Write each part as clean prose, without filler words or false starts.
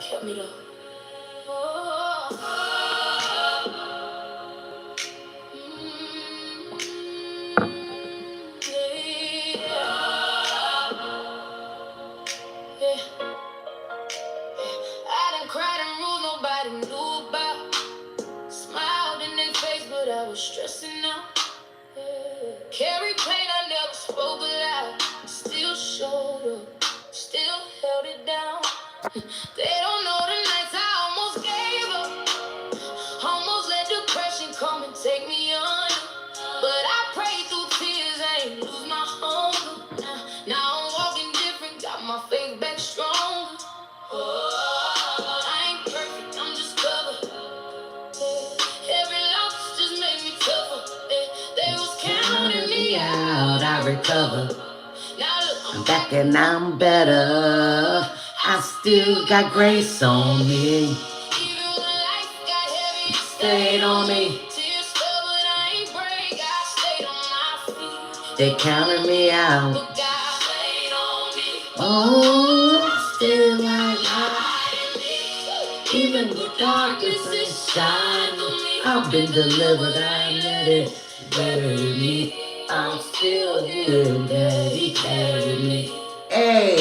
Kept me though. I done cried in rooms nobody knew about. Smiled in their face, but I was stressing out. Carried pain I never spoke aloud. Still showed up, still held it down. They don't know the nights I almost gave up. Almost let depression come and take me on. But I prayed through tears, I ain't lose my hunger. Now I'm walking different, got my faith back strong. I ain't perfect, I'm just covered. Every loss just made me tougher. They was counting me out, I recovered. Now look, I'm back and I'm better. I still got grace on me. Even when life got heavy, it stayed on me. Tears fell, but I ain't break. I stayed on my feet. They counted me out, but God stayed on me. Oh, still I got. Even with darkness is shining. I've been delivered, I ain't let it bury me. I'm still here, Daddy carried me. Hey.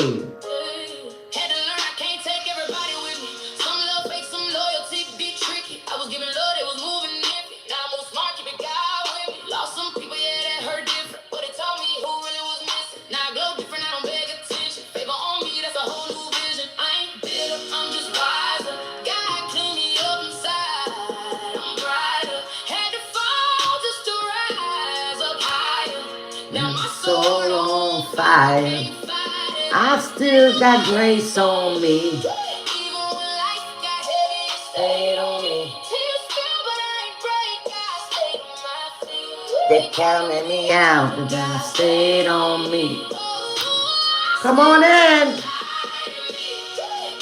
Had to learn I can't take everybody with me. Some love fake, some loyalty be tricky. I was giving love, they was moving iffy. Now I'm more smart, keeping God with me. Lost some people, yeah, that hurt different. But it taught me who really was missing. Now I glow different, I don't beg attention. Favor on me, that's a whole new vision. I ain't bitter, I'm just wiser. God cleaned me up inside, I'm brighter. Had to fall just to rise up higher. Now my soul on fire. I still got grace on me. Even when life got heavy, it stayed on me. Tears fell, but I ain't break. I stayed on my feet. They counted me out, but I stayed on me. Come on in.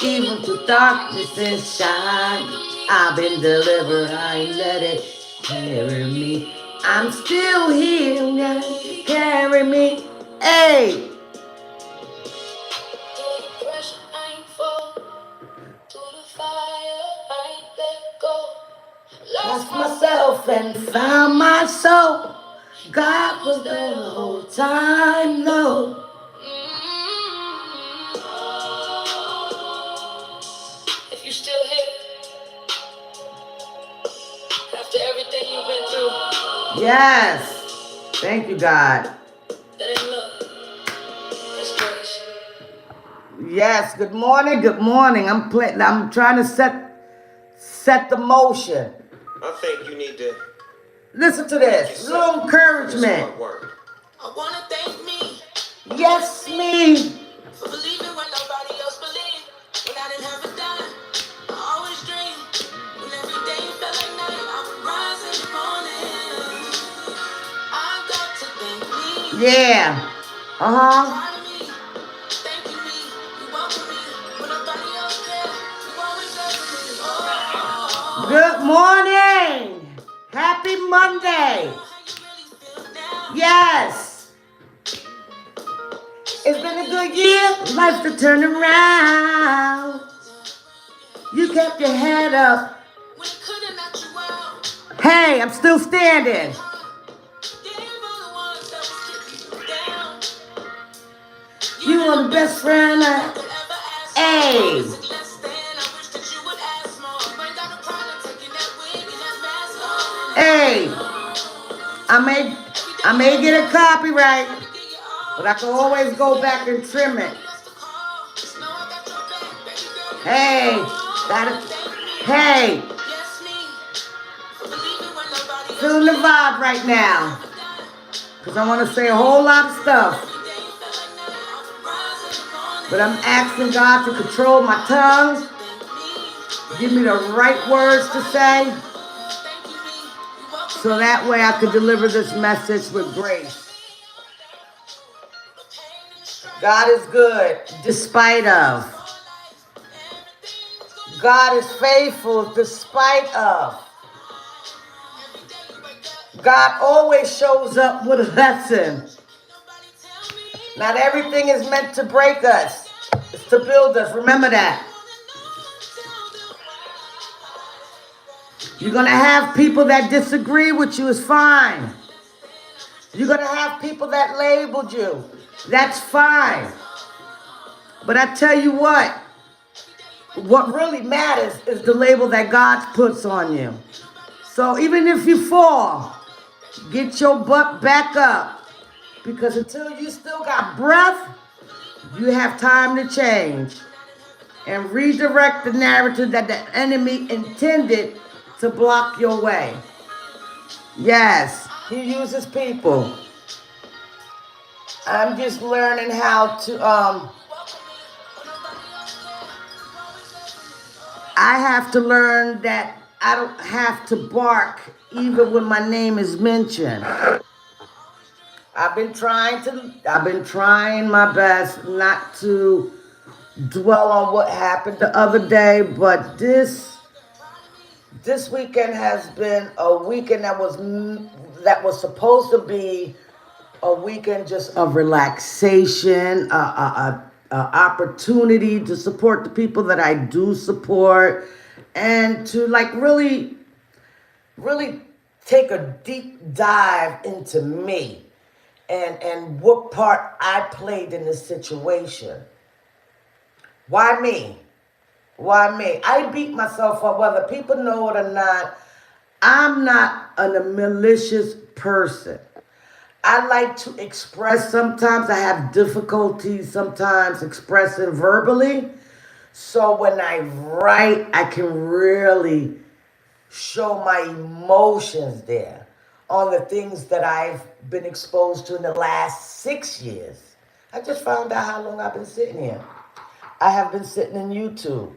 Even through darkness and shine, I've been delivered. I ain't let it carry me. I'm still here, God. Carry me. Hey. Lost myself and found my soul. God was there the whole time, though. If you're still here after everything you've been through. Yes. Thank you, God. That ain't love. That's grace. Yes. Good morning. Good morning. I'm trying to set the motion. I think you need to listen to this. Little encouragement. I wanna thank me. Yes, me. For believing when nobody else believed. When I didn't have a dime, I always dreamed. When every day felt like night, I would rise in the morning. I got to thank me. Yeah. Thank you, me. You welcome me. When nobody else cared, you always love me. Oh. Good morning. Happy Monday. Yes. It's been a good year. Life's to turn around. You kept your head up. Hey, I'm still standing. You are the best friend Hey. Hey. I may get a copyright, but I can always go back and trim it. Hey, hey, feeling the vibe right now, because I want to say a whole lot of stuff, but I'm asking God to control my tongue, give me the right words to say, so that way I could deliver this message with grace. God is good, despite of. God is faithful, despite of. God always shows up with a lesson. Not everything is meant to break us. It's to build us. Remember that. You're going to have people that disagree with you. It's fine. You're going to have people that labeled you. That's fine. But I tell you what really matters is the label that God puts on you. So even if you fall, get your butt back up. Because until you still got breath, you have time to change and redirect the narrative that the enemy intended to block your way. Yes, he uses people. I'm just learning how to I have to learn that I don't have to bark even when my name is mentioned. I've been trying my best not to dwell on what happened the other day, but this weekend has been a weekend that was supposed to be a weekend just of relaxation, a opportunity to support the people that I do support, and to like really, really take a deep dive into me and what part I played in this situation. Why me? Why me? I beat myself up, whether people know it or not. I'm not a malicious person. I like to express. Sometimes I have difficulties sometimes expressing verbally. So when I write, I can really show my emotions there on the things that I've been exposed to in the last 6 years. I just found out how long I've been sitting here. I have been sitting in YouTube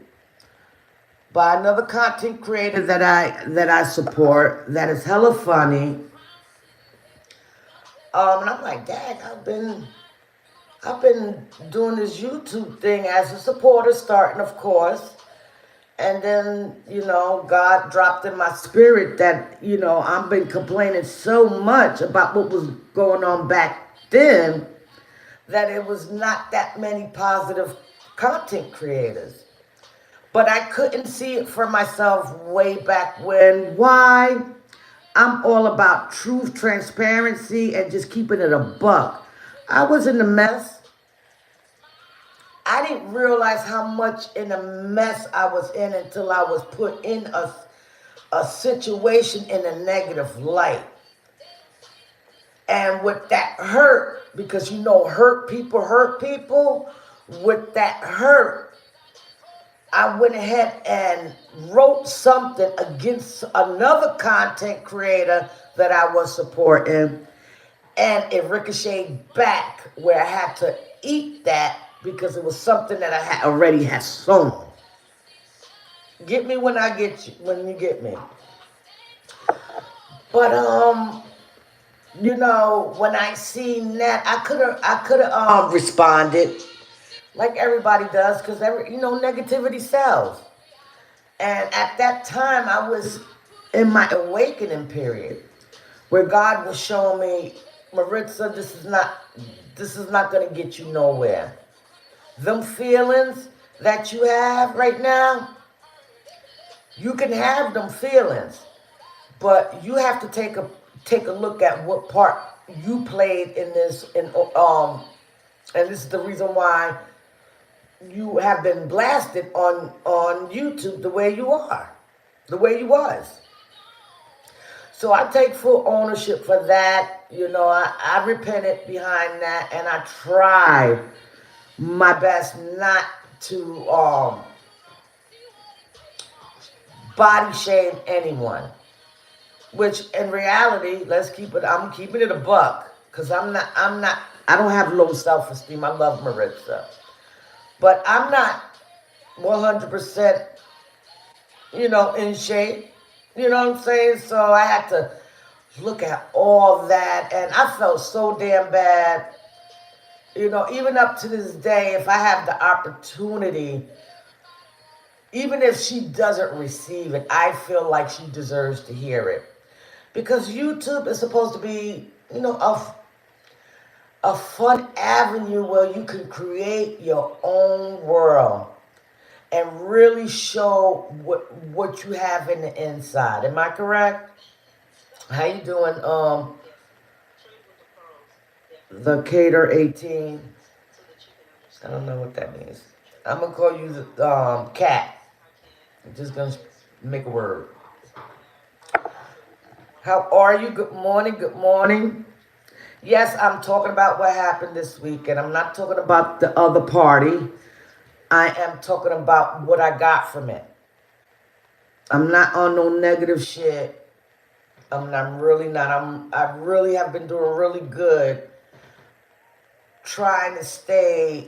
by another content creator that I support that is hella funny. And I'm like, dang, I've been doing this YouTube thing as a supporter, starting, of course. And then, God dropped in my spirit that, I've been complaining so much about what was going on back then that it was not that many positive content creators. But I couldn't see it for myself way back when. Why? I'm all about truth, transparency, and just keeping it a buck. I was in a mess. I didn't realize how much in a mess I was in until I was put in a situation in a negative light. And with that hurt, because hurt people, with that hurt, I went ahead and wrote something against another content creator that I was supporting, and it ricocheted back where I had to eat that because it was something that I already had sown. Get me when you get me. But when I seen that, I could have responded like everybody does, because negativity sells. And at that time, I was in my awakening period, where God was showing me, Maritza, this is not going to get you nowhere. Them feelings that you have right now, you can have them feelings, but you have to take a look at what part you played in this, and this is the reason why you have been blasted on YouTube the way you are, the way you was. So I take full ownership for that. I repented behind that, and I tried my best not to body shame anyone. Which in reality, I'm keeping it a buck, because I don't have low self-esteem. I love Maritza. But I'm not 100%, in shape. You know what I'm saying? So I had to look at all that, and I felt so damn bad. Even up to this day, if I have the opportunity, even if she doesn't receive it, I feel like she deserves to hear it. Because YouTube is supposed to be, a fun avenue where you can create your own world. and really show what you have in the inside. Am I correct? How you doing? The Cater 18. I don't know what that means. I'm gonna call you the cat. I'm just gonna make a word. How are you? Good morning. Good morning. Yes, I'm talking about what happened this week, and I'm not talking about the other party. I am talking about what I got from it. I'm not on no negative shit. I'm really not. I really have been doing really good trying to stay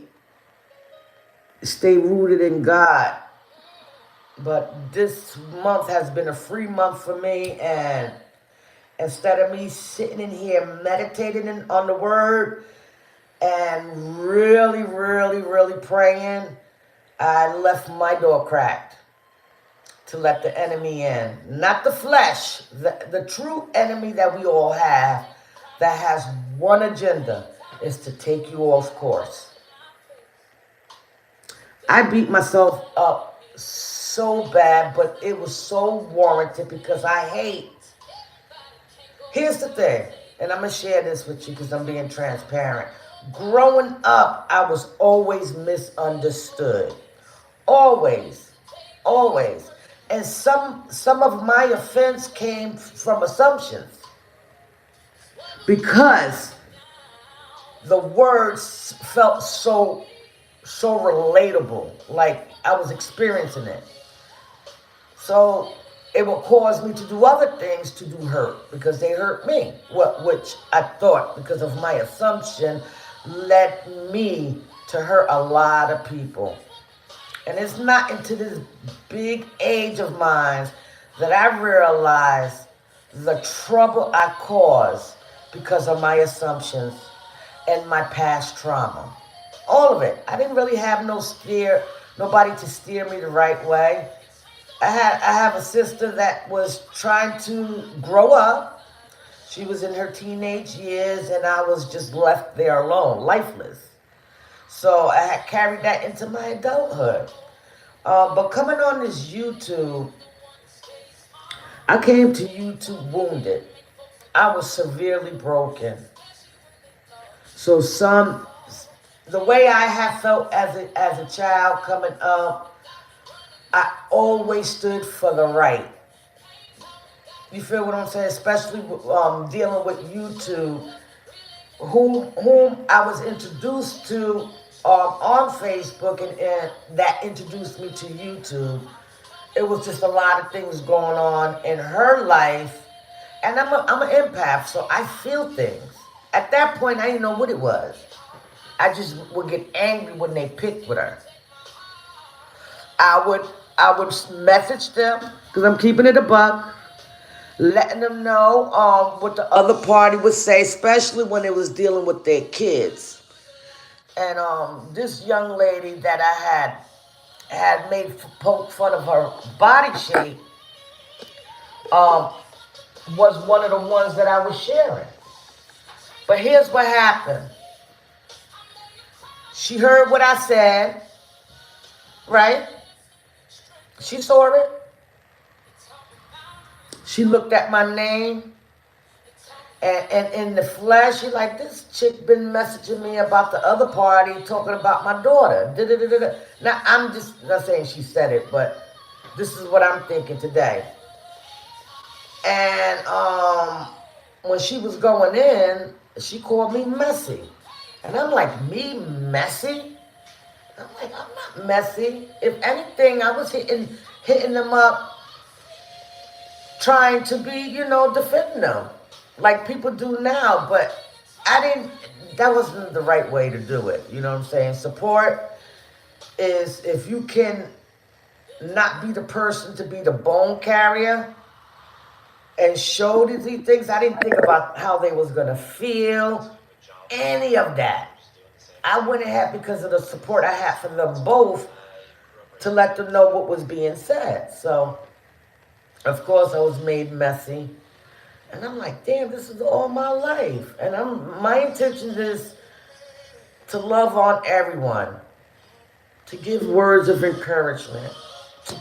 rooted in God. But this month has been a free month for me, and instead of me sitting in here meditating on the word and really, really, really praying, I left my door cracked to let the enemy in. Not the flesh, the true enemy that we all have that has one agenda, is to take you off course. I beat myself up so bad, but it was so warranted because I hate. Here's the thing, and I'm going to share this with you because I'm being transparent. Growing up, I was always misunderstood. Always. Always. And some of my offense came from assumptions. Because the words felt so relatable, like I was experiencing it. So it would cause me to do other things to do hurt because they hurt me, which I thought, because of my assumption, led me to hurt a lot of people. And it's not into this big age of mine that I realized the trouble I caused because of my assumptions and my past trauma. All of it. I didn't really have nobody to steer me the right way. I have a sister that was trying to grow up. She was in her teenage years, and I was just left there alone, lifeless. So I had carried that into my adulthood. But coming on this YouTube, I came to YouTube wounded. I was severely broken. So the way I have felt as a child coming up, I always stood for the right. You feel what I'm saying? Especially dealing with YouTube, whom I was introduced to on Facebook, and that introduced me to YouTube. It was just a lot of things going on in her life, and I'm an empath, so I feel things. At that point, I didn't know what it was. I just would get angry when they picked with her. I would message them, because I'm keeping it a buck, letting them know what the other party would say, especially when it was dealing with their kids. And this young lady that I had made poke fun of her body shape was one of the ones that I was sharing. But here's what happened. She heard what I said, right? She saw it. She looked at my name. And in the flesh, she's like, this chick been messaging me about the other party, talking about my daughter. Da-da-da-da-da. Now, I'm just not saying she said it, but this is what I'm thinking today. And when she was going in, she called me messy. And I'm like, me messy? I'm like, I'm not messy. If anything, I was hitting them up, trying to be, defending them, like people do now. But that wasn't the right way to do it. You know what I'm saying? Support is, if you can not be the person to be the bone carrier and show these things. I didn't think about how they was going to feel, any of that. I went ahead because of the support I had from them both to let them know what was being said. So, of course, I was made messy. And I'm like, damn, this is all my life. And my intention is to love on everyone, to give words of encouragement, to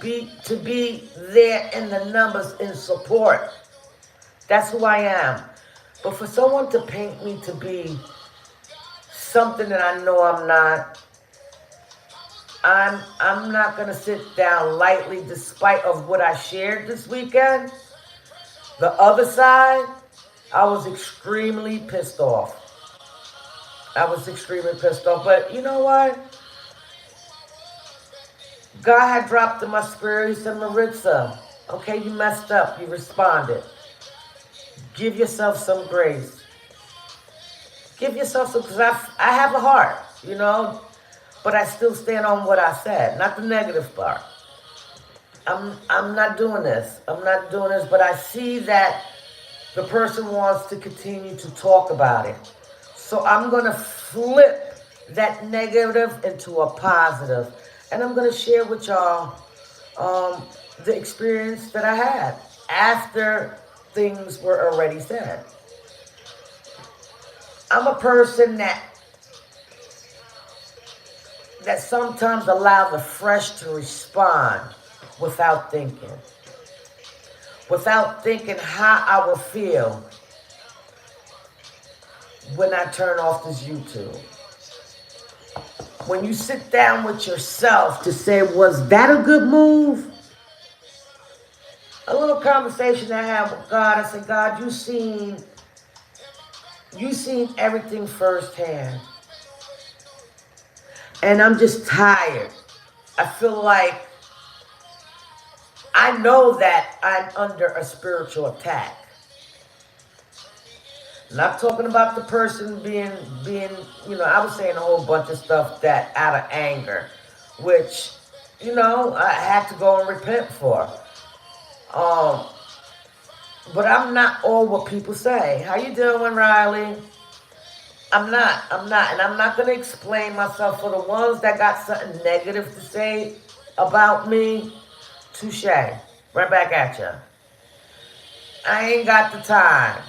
be there in the numbers in support. That's who I am. But for someone to paint me to be something that I know I'm not, I'm not gonna sit down lightly despite of what I shared this weekend. The other side, I was extremely pissed off. I was extremely pissed off. But you know what? God had dropped in my spirit. He said, Maritza, okay, you messed up. You responded. Give yourself some grace. Give yourself some, because I have a heart, you know, but I still stand on what I said, not the negative part. I'm not doing this. I'm not doing this, but I see that the person wants to continue to talk about it. So I'm going to flip that negative into a positive. And I'm going to share with y'all the experience that I had after things were already said. I'm a person that sometimes allow the fresh to respond without thinking. Without thinking how I will feel when I turn off this YouTube. When you sit down with yourself to say, was that a good move? A little conversation I had with God. I said, God, you seen everything firsthand. And I'm just tired. I feel like I know that I'm under a spiritual attack. Not talking about the person being, you know, I was saying a whole bunch of stuff that out of anger, which, you know, I had to go and repent for. But I'm not all what people say. How you doing, Riley? I'm not, and I'm not going to explain myself. For the ones that got something negative to say about me, touche, right back at you. I ain't got the time.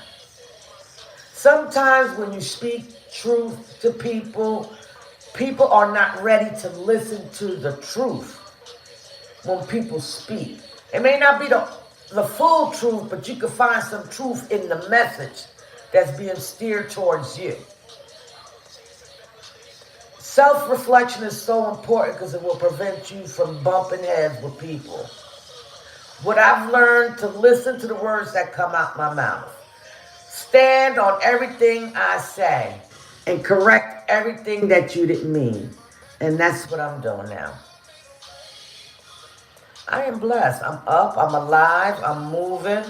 Sometimes when you speak truth to people, people are not ready to listen to the truth when people speak. It may not be the full truth, but you can find some truth in the message that's being steered towards you. Self-reflection is so important because it will prevent you from bumping heads with people. What I've learned to listen to the words that come out my mouth. Stand on everything I say and correct everything that you didn't mean. And that's what I'm doing now. I am blessed. I'm up. I'm alive. I'm moving.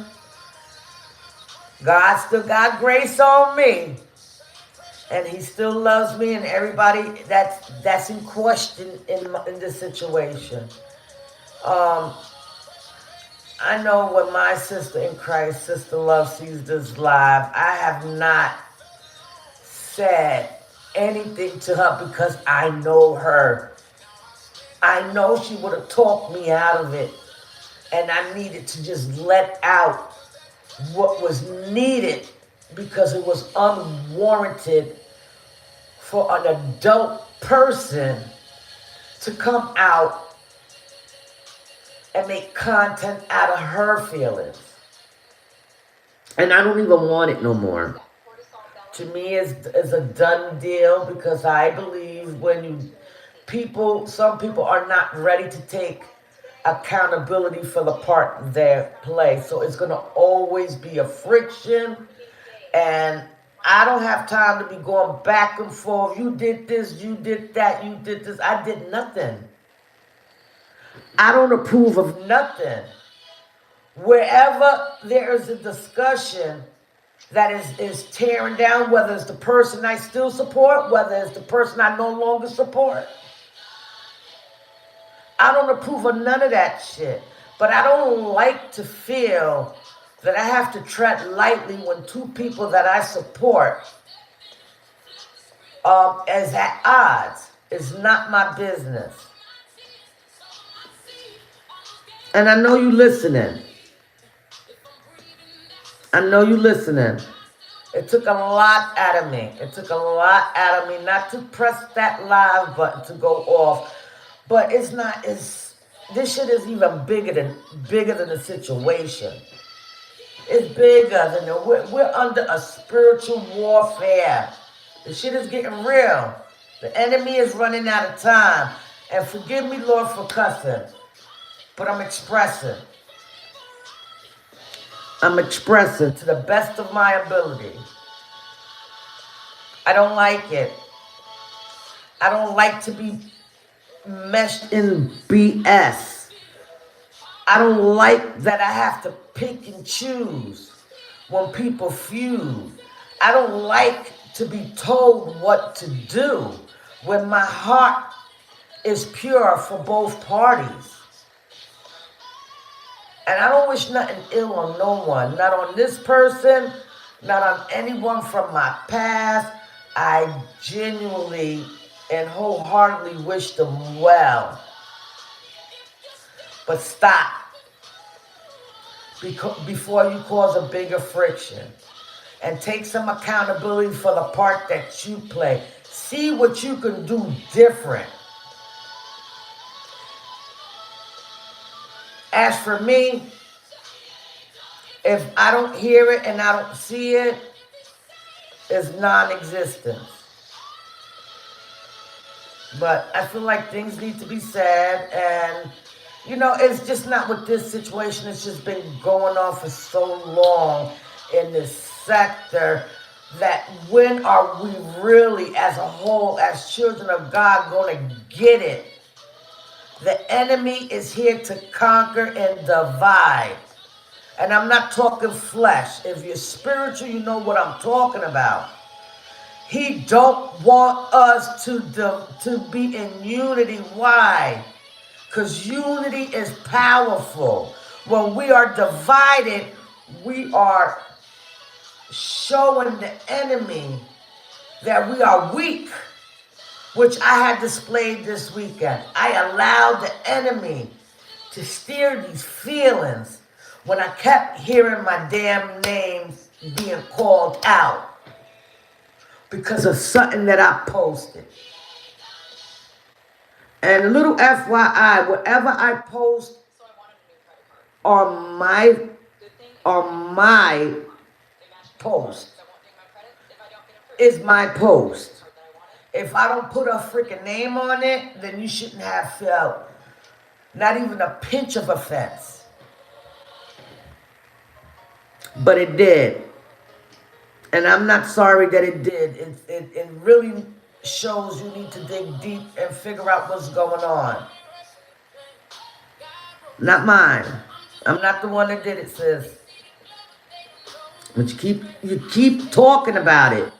God still got grace on me. And he still loves me and everybody that's in question in this situation. I know when my sister in Christ, Sister Love, sees this live, I have not said anything to her because I know her. I know she would have talked me out of it. And I needed to just let out what was needed because it was unwarranted for an adult person to come out and make content out of her feelings. And I don't even want it no more. To me, it's a done deal because I believe when some people are not ready to take accountability for the part they play. So it's going to always be a friction. And I don't have time to be going back and forth. You did this, you did that, you did this. I did nothing. I don't approve of nothing. Wherever there is a discussion that is tearing down, whether it's the person I still support, whether it's the person I no longer support, I don't approve of none of that shit. But I don't like to feel that I have to tread lightly when two people that I support is at odds. It's not my business. And I know you listening. I know you listening. It took a lot out of me. It took a lot out of me not to press that live button to go off. But it's not, this shit is even bigger than the situation. It's bigger than we're under a spiritual warfare. The shit is getting real. The enemy is running out of time. And forgive me, Lord, for cussing. But I'm expressing. I'm expressing to the best of my ability. I don't like it. I don't like to be meshed in BS. I don't like that I have to pick and choose when people feud. I don't like to be told what to do when my heart is pure for both parties. And I don't wish nothing ill on no one. Not on this person, not on anyone from my past. I genuinely and wholeheartedly wish them well. But stop before you cause a bigger friction. And take some accountability for the part that you play. See what you can do different. As for me, if I don't hear it and I don't see it, it's non-existent. But I feel like things need to be said, and you know, it's just not with this situation. It's just been going on for so long in this sector that when are we really, as a whole, as children of God, going to get it? The enemy is here to conquer and divide. And I'm not talking flesh. If you're spiritual, you know what I'm talking about. He don't want us to be in unity. Why? Because unity is powerful. When we are divided, we are showing the enemy that we are weak, which I had displayed this weekend. I allowed the enemy to steer these feelings when I kept hearing my damn name being called out because of something that I posted. And a little FYI, whatever I post on my post is my post. If I don't put a freaking name on it, then you shouldn't have felt not even a pinch of offense. But it did. And I'm not sorry that it did. It really shows you need to dig deep and figure out what's going on. Not mine. I'm not the one that did it, sis. But you keep talking about it.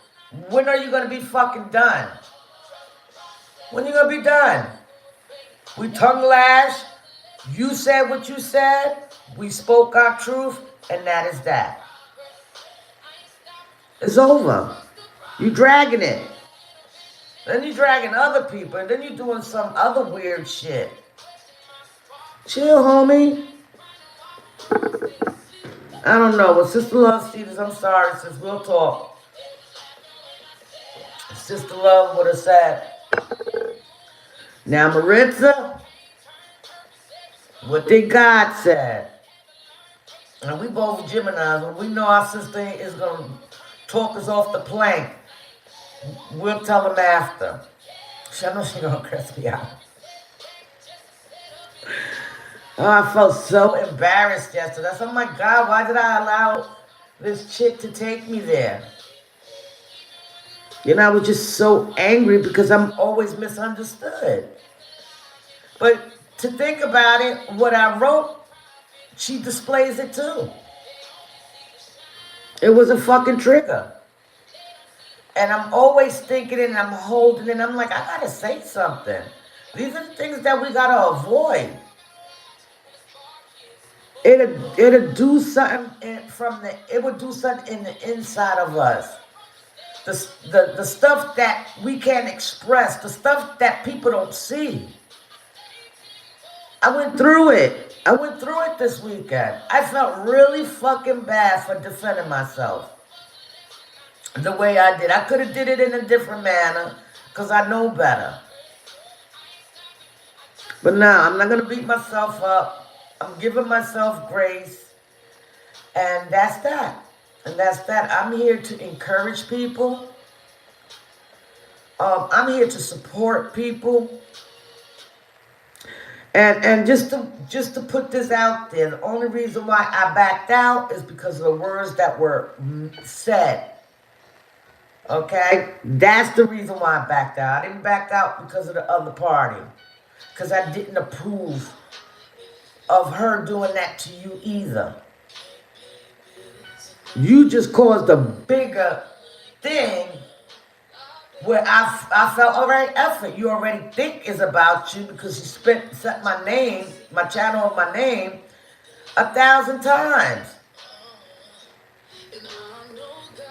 When are you gonna be fucking done? When are you gonna be done? We tongue lashed. You said what you said. We spoke our truth, and that is that. It's over. You dragging it. Then you dragging other people, and then you doing some other weird shit. Chill, homie. I don't know. Well, Sister Love Stevens, I'm sorry, sis. We'll talk. Sister Love would have said. Now, Maritza, what did God said? And we both Geminis. When we know our sister is going to talk us off the plank, we'll tell them after. I know she's going to curse me out. Oh, I felt so embarrassed yesterday. I said, oh my God, why did I allow this chick to take me there? You know, I was just so angry because I'm always misunderstood. But to think about it, what I wrote, she displays it too. It was a fucking trigger. And I'm always thinking and I'm holding it. I'm like, I gotta say something. These are the things that we gotta avoid. It'll do something it would do something in the inside of us. The stuff that we can't express, the stuff that people don't see. I went through it. I went through it this weekend. I felt really fucking bad for defending myself the way I did. I could have did it in a different manner because I know better. But now I'm not gonna beat myself up. I'm giving myself grace, and that's that. And that's that. I'm here to encourage people. I'm here to support people. And just to put this out there, the only reason why I backed out is because of the words that were said. Okay? That's the reason why I backed out. I didn't back out because of the other party. Because I didn't approve of her doing that to you either. You just caused a bigger thing where I felt, all right, effort. You already think it's about you because you set my name, my channel and my name 1,000 times.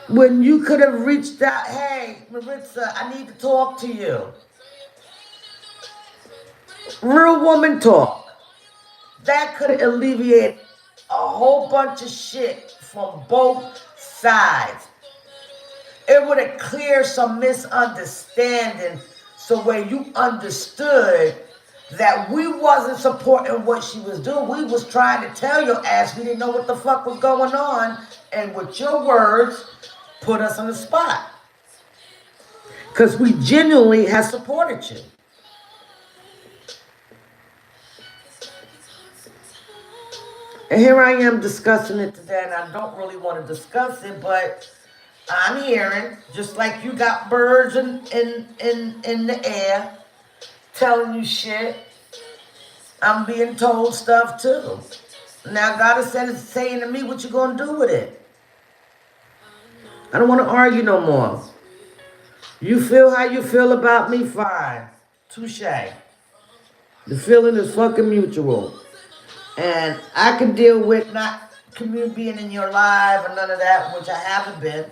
When you could have reached out, hey, Maritza, I need to talk to you. Real woman talk. That could alleviate a whole bunch of shit from both sides. It would have cleared some misunderstanding so where you understood that we wasn't supporting what she was doing. We was trying to tell your ass we didn't know what the fuck was going on, and with your words, put us on the spot. Because we genuinely have supported you. And here I am discussing it today, and I don't really want to discuss it, but I'm hearing, just like you got birds in the air telling you shit, I'm being told stuff too. Now God is saying to me, what you gonna do with it? I don't want to argue no more. You feel how you feel about me, fine. Touche. The feeling is fucking mutual. And I can deal with not being in your life or none of that, which I haven't been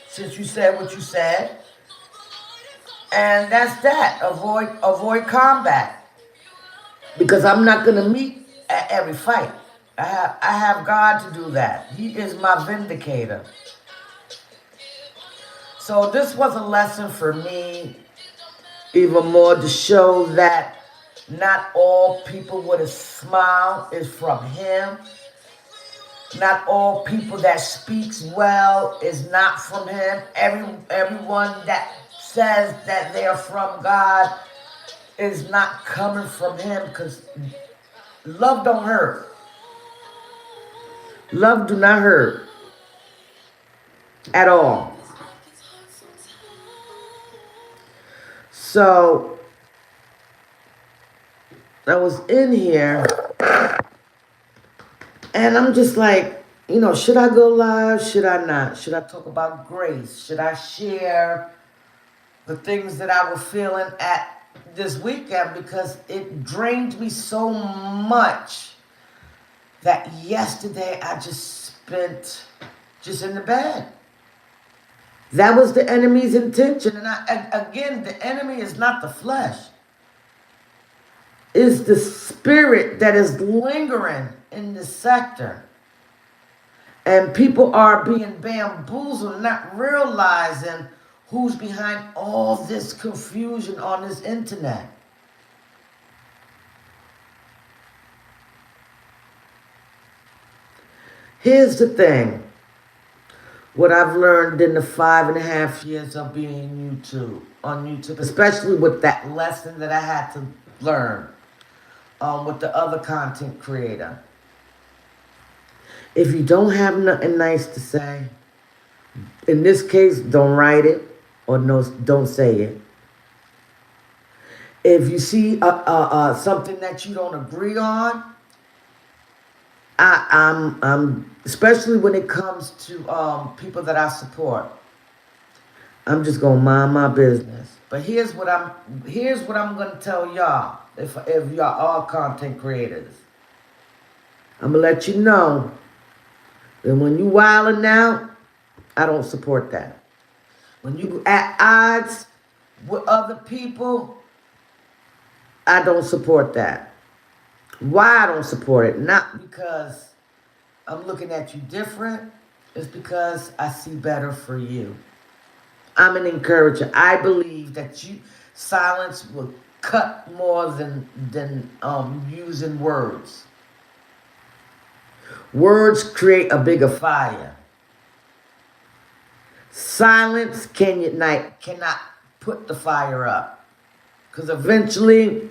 since you said what you said. And that's that. Avoid combat. Because I'm not gonna meet at every fight. I have God to do that. He is my vindicator. So this was a lesson for me, even more to show that not all people with a smile is from him. Not all people that speaks well is not from him. Everyone that says that they're from God is not coming from him, because love don't hurt. Love do not hurt at all. So I was in here and I'm just like, should I go live? Should I not? Should I talk about grace? Should I share the things that I was feeling at this weekend? Because it drained me so much that yesterday I just spent just in the bed. That was the enemy's intention. And again, the enemy is not the flesh. It's the spirit that is lingering in this sector. And people are being bamboozled, not realizing who's behind all this confusion on this internet. Here's the thing. What I've learned in the 5.5 years of being on YouTube, especially with that lesson that I had to learn with the other content creator. If you don't have nothing nice to say, in this case, don't write it or don't say it. If you see something that you don't agree on, I'm especially when it comes to people that I support, I'm just gonna mind my business. But here's what I'm gonna tell y'all. If y'all are content creators, I'm gonna let you know that when you wilding out, I don't support that. When you at odds with other people, I don't support that. Why I don't support it? Not because I'm looking at you different. It's because I see better for you. I'm an encourager. I believe that silence will cut more than using words. Words create a bigger fire. Silence cannot put the fire up. Because eventually,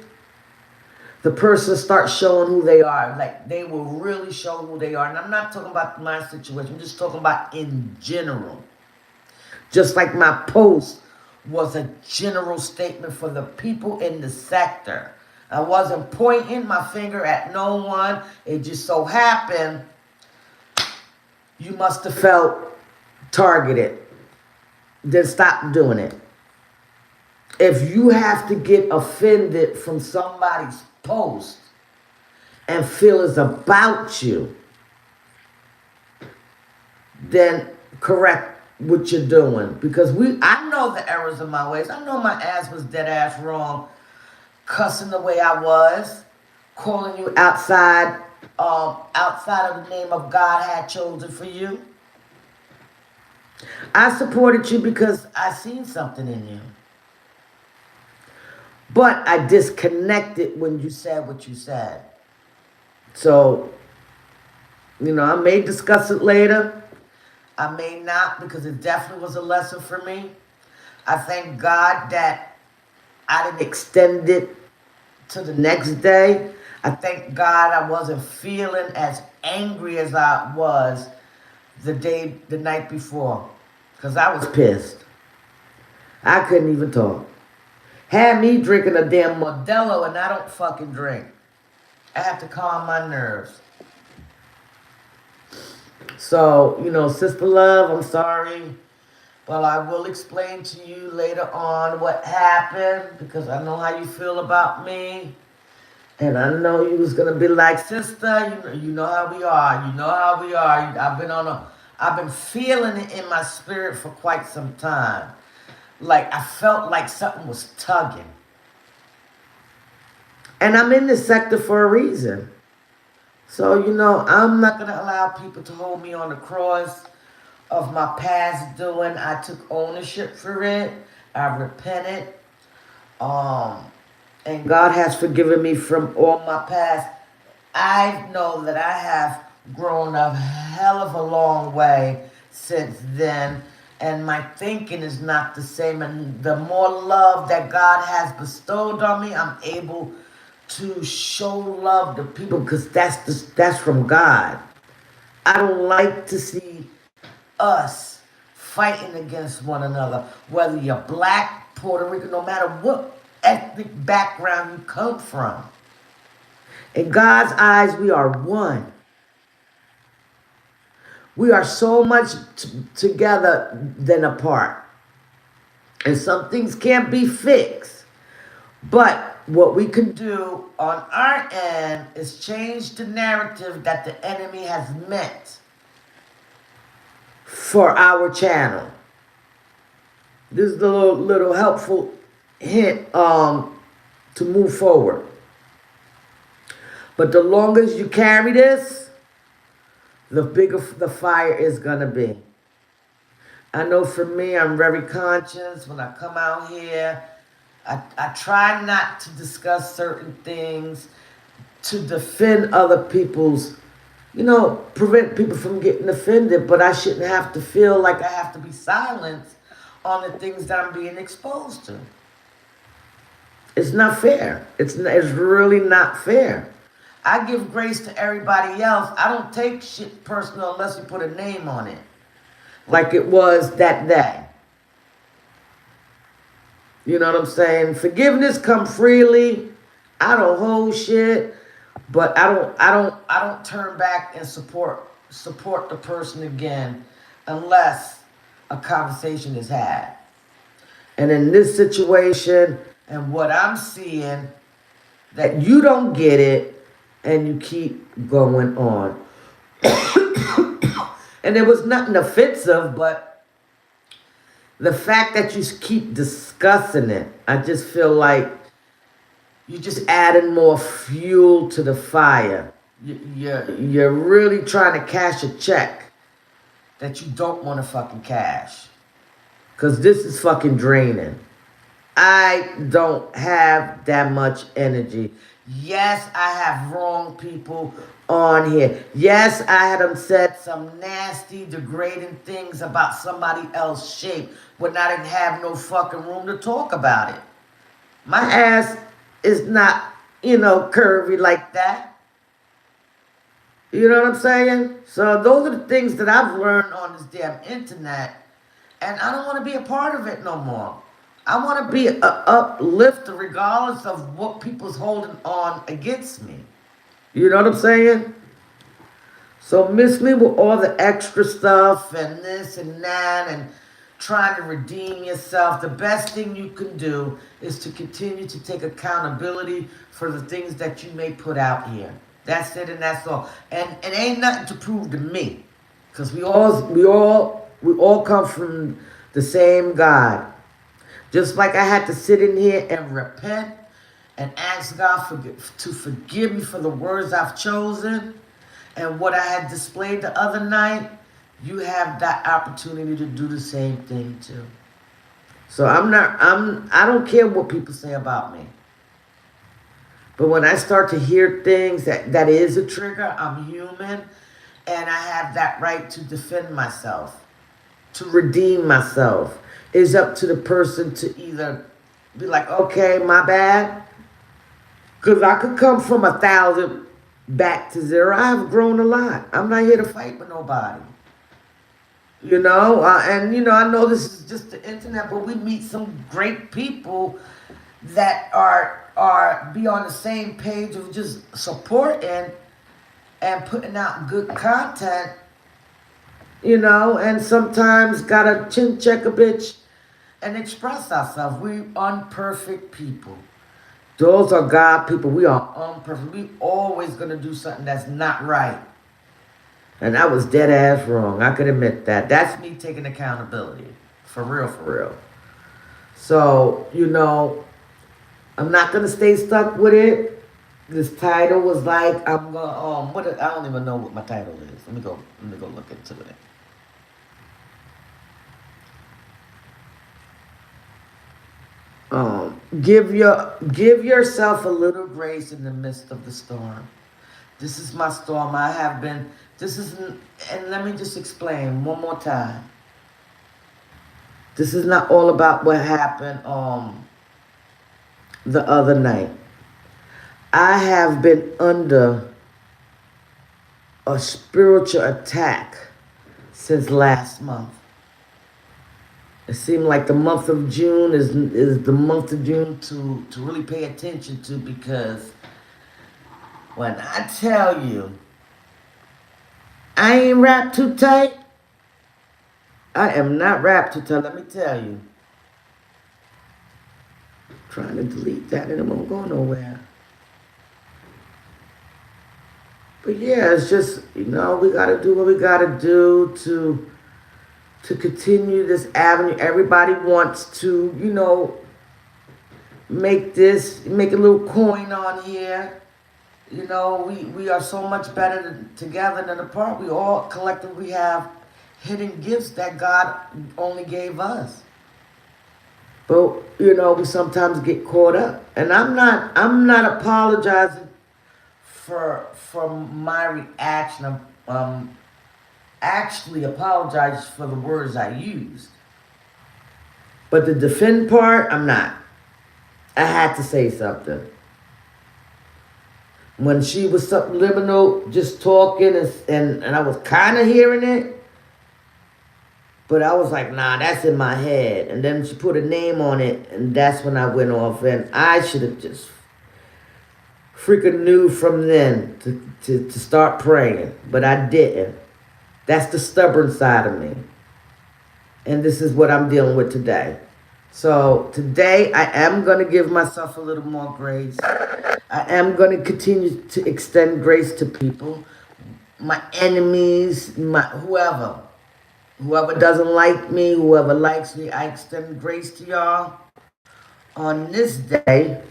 the person starts showing who they are. Like, they will really show who they are. And I'm not talking about my situation. I'm just talking about in general. Just like my post was a general statement for the people in the sector. I wasn't pointing my finger at no one. It just so happened you must have felt targeted. Then stop doing it. If you have to get offended from somebody's post and feel it's about you, then correct what you're doing. Because I know the errors of my ways. I know my ass was dead ass wrong, cussing the way I was, calling you outside of the name of God had chosen for you. I supported you because I seen something in you. But I disconnected when you said what you said. So, I may discuss it later. I may not, because it definitely was a lesson for me. I thank God that I didn't extend it to the next day. I thank God I wasn't feeling as angry as I was the night before. Because I was pissed. I couldn't even talk. Had me drinking a damn Modelo, and I don't fucking drink. I have to calm my nerves. So, Sister Love, I'm sorry. But I will explain to you later on what happened, because I know how you feel about me. And I know you was going to be like, sister, you know how we are. You know how we are. I've been feeling it in my spirit for quite some time. Like, I felt like something was tugging. And I'm in this sector for a reason. So, I'm not going to allow people to hold me on the cross of my past doing. I took ownership for it. I repented. And God has forgiven me from all my past. I know that I have grown a hell of a long way since then. And my thinking is not the same. And the more love that God has bestowed on me, I'm able to show love to people, because that's from God. I don't like to see us fighting against one another, whether you're black, Puerto Rican, no matter what ethnic background you come from. In God's eyes, we are one. We are so much together than apart. And some things can't be fixed. But what we can do on our end is change the narrative that the enemy has meant for our channel. This is the little helpful hint to move forward. But the longer you carry this, the bigger the fire is going to be. I know for me, I'm very conscious when I come out here. I try not to discuss certain things to defend other people's, prevent people from getting offended, but I shouldn't have to feel like I have to be silenced on the things that I'm being exposed to. It's not fair. It's really not fair. I give grace to everybody else. I don't take shit personal unless you put a name on it. Like it was that day. You know what I'm saying? Forgiveness come freely. I don't hold shit, but I don't turn back and support the person again unless a conversation is had. And in this situation and what I'm seeing, that you don't get it and you keep going on. And there was nothing offensive, but the fact that you keep discussing it, I just feel like you're just adding more fuel to the fire. You're really trying to cash a check that you don't want to fucking cash. Because this is fucking draining. I don't have that much energy. Yes, I have wrong people on here. Yes, I had them said some nasty, degrading things about somebody else's shape when I didn't have no fucking room to talk about it. My ass is not, curvy like that. You know what I'm saying? So those are the things that I've learned on this damn internet, and I don't want to be a part of it no more. I want to be an uplifter regardless of what people's holding on against me. You know what I'm saying? So miss me with all the extra stuff and this and that and trying to redeem yourself. The best thing you can do is to continue to take accountability for the things that you may put out here. That's it and that's all. And it ain't nothing to prove to me. Because we all come from the same God. Just like I had to sit in here and repent and ask God to forgive me for the words I've chosen and what I had displayed the other night, you have that opportunity to do the same thing too. So I don't care what people say about me. But when I start to hear things that is a trigger, I'm human and I have that right to defend myself, to redeem myself. It's up to the person to either be like, okay, my bad. Because I could come from 1,000 back to 0. I've grown a lot. I'm not here to fight with nobody. And I know this is just the internet, but we meet some great people that are be on the same page of just supporting and putting out good content, and sometimes gotta chin check a bitch and express ourselves. We unperfect people. Those are God people. We are unperfect. We always gonna do something that's not right. And I was dead ass wrong. I could admit that. That's me taking accountability. For real, for real. So, I'm not gonna stay stuck with it. This title was like, I'm gonna I don't even know what my title is. Let me go look into it. Give yourself a little grace in the midst of the storm. This is my storm. And let me just explain one more time. This is not all about what happened the other night. I have been under a spiritual attack since last month. It seemed like the month of June is the month of June to really pay attention to, because when I tell you I ain't wrapped too tight, I am not wrapped too tight, let me tell you. I'm trying to delete that and it won't go nowhere. But yeah, it's just, we gotta do what we gotta do to continue this avenue. Everybody wants to, make a little coin on here. We are so much better together than apart. We all collectively have hidden gifts that God only gave us. But, we sometimes get caught up. And I'm not apologizing for my reaction. Actually apologize for the words I used. But the defend part, I'm not. I had to say something. When she was subliminal, just talking, and I was kind of hearing it, but I was like, nah, that's in my head. And then she put a name on it, and that's when I went off, and I should have just freaking knew from then to start praying, but I didn't. That's the stubborn side of me. And this is what I'm dealing with today. So today I am going to give myself a little more grace. I am going to continue to extend grace to people. My enemies, whoever doesn't like me, whoever likes me, I extend grace to y'all on this day,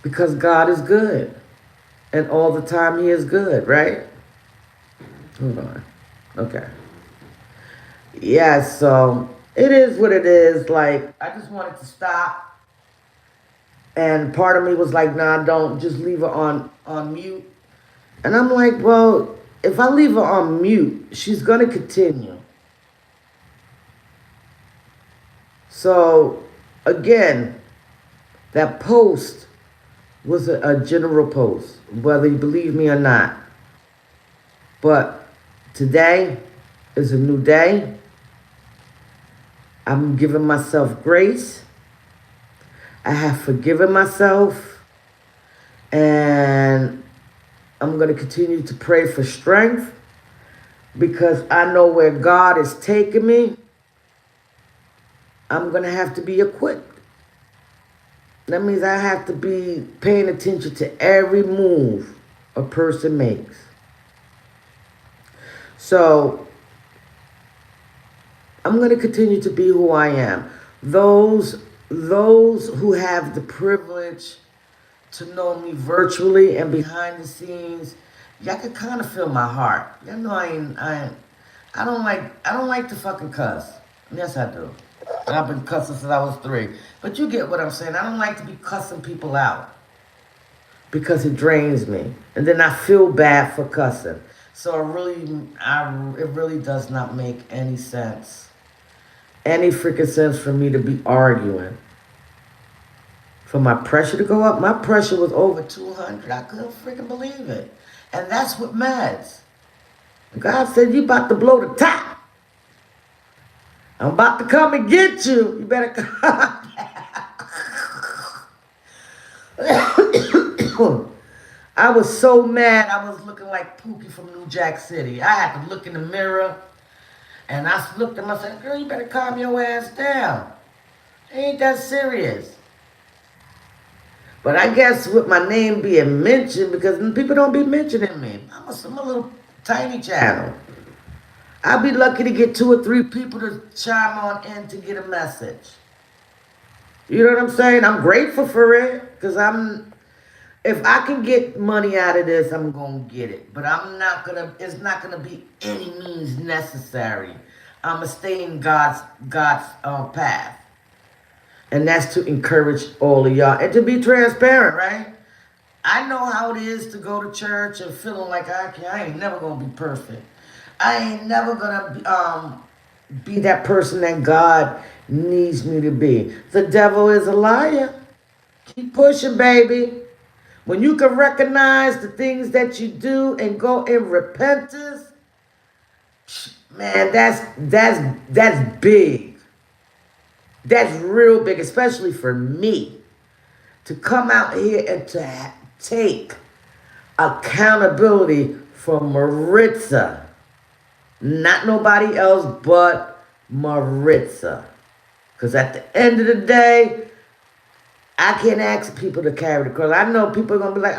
because God is good. And all the time he is good, right? Hold on. Okay. Yeah, so It is what it is. Like, I just wanted to stop. And part of me was like, nah, don't. Just leave her on mute. And I'm like, well, if I leave her on mute, she's going to continue. So, again, that post was a general post, whether you believe me or not. But today is a new day. I'm giving myself grace. I have forgiven myself. And I'm going to continue to pray for strength because I know where God is taking me. I'm going to have to be equipped. That means I have to be paying attention to every move a person makes. So I'm going to continue to be who I am. Those who have the privilege to know me virtually and behind the scenes, y'all can kind of feel my heart. Y'all know I don't like to fucking cuss. Yes, I do. I've been cussing since I was 3. But you get what I'm saying. I don't like to be cussing people out because it drains me, and then I feel bad for cussing. So it really does not make any sense, any freaking sense for me to be arguing. For my pressure to go up, my pressure was over 200. I couldn't freaking believe it. And that's what meds. God said, you about to blow the top. I'm about to come and get you. You better come. I was so mad. I was looking like Pookie from New Jack City. I had to look in the mirror. And I looked at myself, girl, you better calm your ass down. It ain't that serious. But I guess with my name being mentioned, because people don't be mentioning me. I'm a little tiny channel. I'll be lucky to get 2 or 3 people to chime on in to get a message. You know what I'm saying? I'm grateful for it, because if I can get money out of this, I'm going to get it. But it's not going to be any means necessary. I'm going to stay in God's path. And that's to encourage all of y'all. And to be transparent, right? I know how it is to go to church and feeling like I ain't never going to be perfect. I ain't never going to be that person that God needs me to be. The devil is a liar. Keep pushing, baby. When you can recognize the things that you do and go in repentance, man, that's big. That's real big, especially for me, to come out here and to take accountability for Maritza. Not nobody else but Maritza. Because at the end of the day, I can't ask people to carry the cross. I know people are going to be like,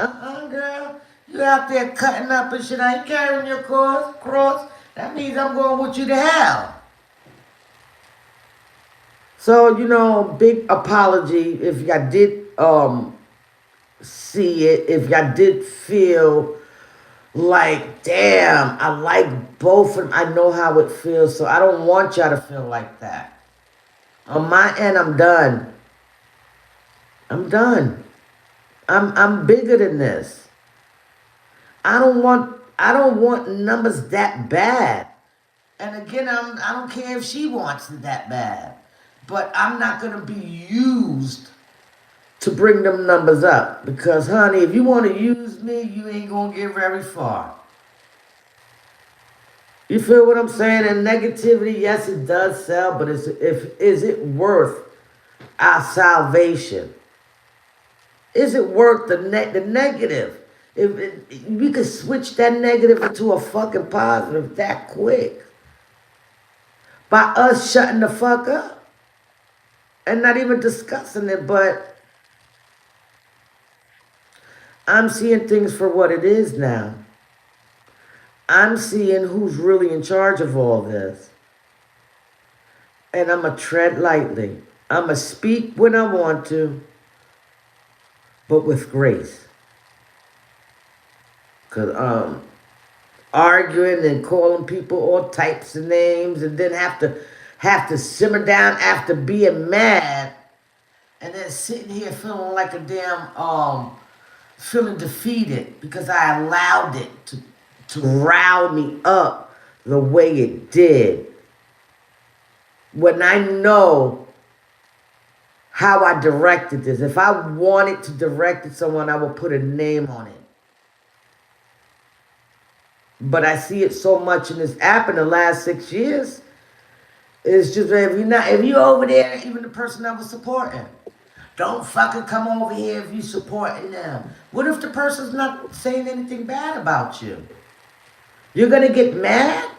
girl, you out there cutting up and shit. I ain't carrying your cross. That means I'm going with you to hell. So, big apology if y'all did see it, if y'all did feel like, damn, I like both of them. I know how it feels, so I don't want y'all to feel like that. On my end, I'm done. I'm done. I'm bigger than this. I don't want numbers that bad. And again, I don't care if she wants it that bad. But I'm not going to be used to bring them numbers up. Because, honey, if you want to use me, you ain't going to get very far. You feel what I'm saying? And negativity, yes, it does sell. But is it worth our salvation? Is it worth the negative? If we could switch that negative into a fucking positive that quick. By us shutting the fuck up. And not even discussing it, but I'm seeing things for what it is now. I'm seeing who's really in charge of all this. And I'm going to tread lightly. I'm going to speak when I want to, but with grace. Because arguing and calling people all types of names and then have to have to simmer down after being mad, and then sitting here feeling like a damn feeling defeated because I allowed it to rile me up the way it did. When I know how I directed this, if I wanted to direct it someone, I would put a name on it. But I see it so much in this app in the last 6 years. It's just if you over there, even the person I was supporting, don't fucking come over here if you supporting them. What if the person's not saying anything bad about you? You're gonna get mad?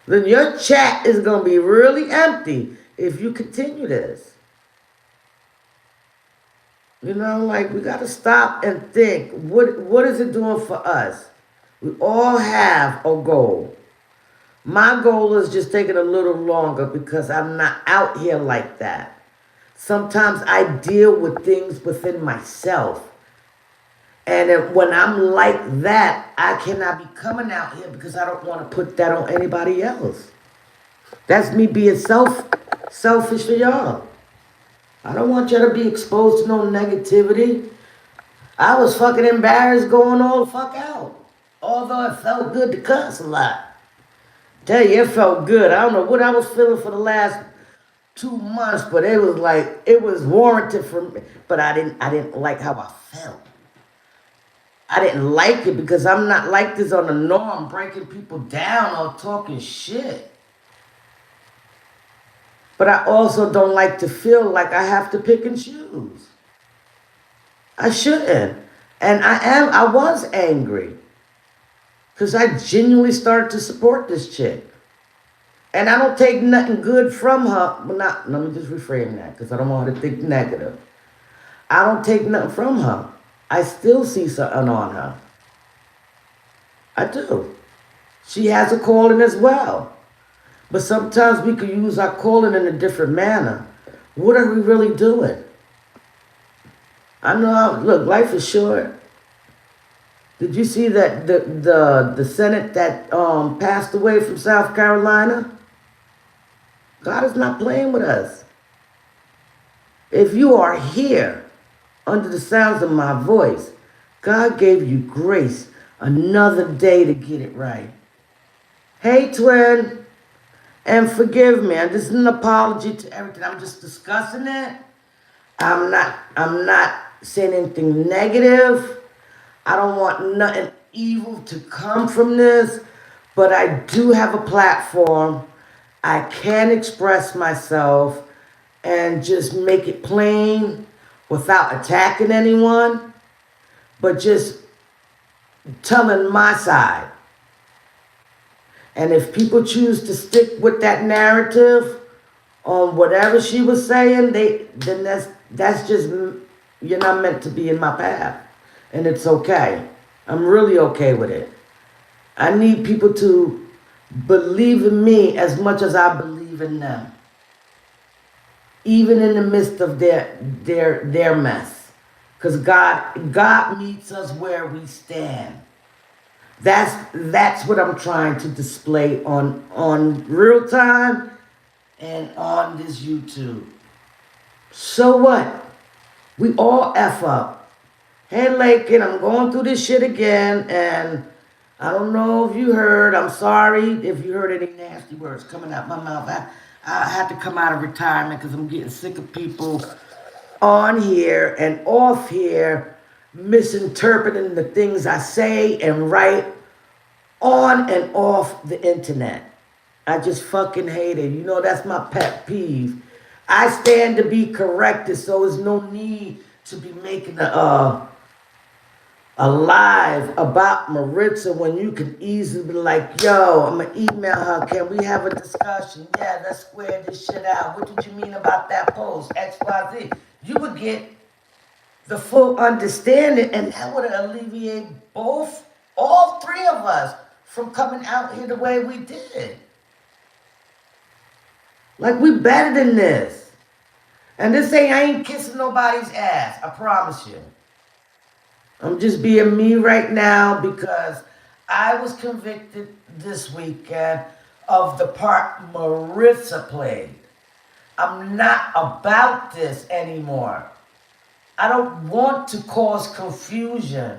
Then your chat is gonna be really empty if you continue this. You know, like, we gotta stop and think, what is it doing for us? We all have a goal. My goal is just taking a little longer because I'm not out here like that. Sometimes I deal with things within myself. And when I'm like that, I cannot be coming out here because I don't want to put that on anybody else. That's me being selfish for y'all. I don't want y'all to be exposed to no negativity. I was fucking embarrassed going all the fuck out. Although it felt good to cuss a lot. Tell you, it felt good. I don't know what I was feeling for the last 2 months, but it was like, it was warranted for me. But I didn't like how I felt. I didn't like it because I'm not like this on the norm, breaking people down or talking shit. But I also don't like to feel like I have to pick and choose. I shouldn't. And I was angry. Because I genuinely started to support this chick. And I don't take nothing good from her. Let me just reframe that because I don't want her to think negative. I don't take nothing from her. I still see something on her. I do. She has a calling as well. But sometimes we can use our calling in a different manner. What are we really doing? I know, look, life is short. Did you see that the Senate that passed away from South Carolina? God is not playing with us. If you are here under the sounds of my voice, God gave you grace, another day to get it right. Hey, twin, and forgive me. This is an apology to everything. I'm just discussing it. I'm not saying anything negative. I don't want nothing evil to come from this, but I do have a platform. I can express myself and just make it plain without attacking anyone, but just telling my side. And if people choose to stick with that narrative on whatever she was saying, then that's just, you're not meant to be in my path. And it's okay. I'm really okay with it. I need people to believe in me as much as I believe in them. Even in the midst of their mess. Because God meets us where we stand. That's what I'm trying to display on real time and on this YouTube. So what? We all F up. Hey, Lakin, I'm going through this shit again, and I don't know if you heard. I'm sorry if you heard any nasty words coming out my mouth. I had to come out of retirement because I'm getting sick of people on here and off here misinterpreting the things I say and write on and off the internet. I just fucking hate it. You know, that's my pet peeve. I stand to be corrected, so there's no need to be making a live about Maritza when you can easily be like, yo, I'm gonna email her, can we have a discussion? Yeah, let's square this shit out. What did you mean about that post? XYZ. You would get the full understanding, and that would alleviate all three of us from coming out here the way we did. Like, we better than this. And this I ain't kissing nobody's ass, I promise you. I'm just being me right now because I was convicted this weekend of the part Maritza played. I'm not about this anymore. I don't want to cause confusion.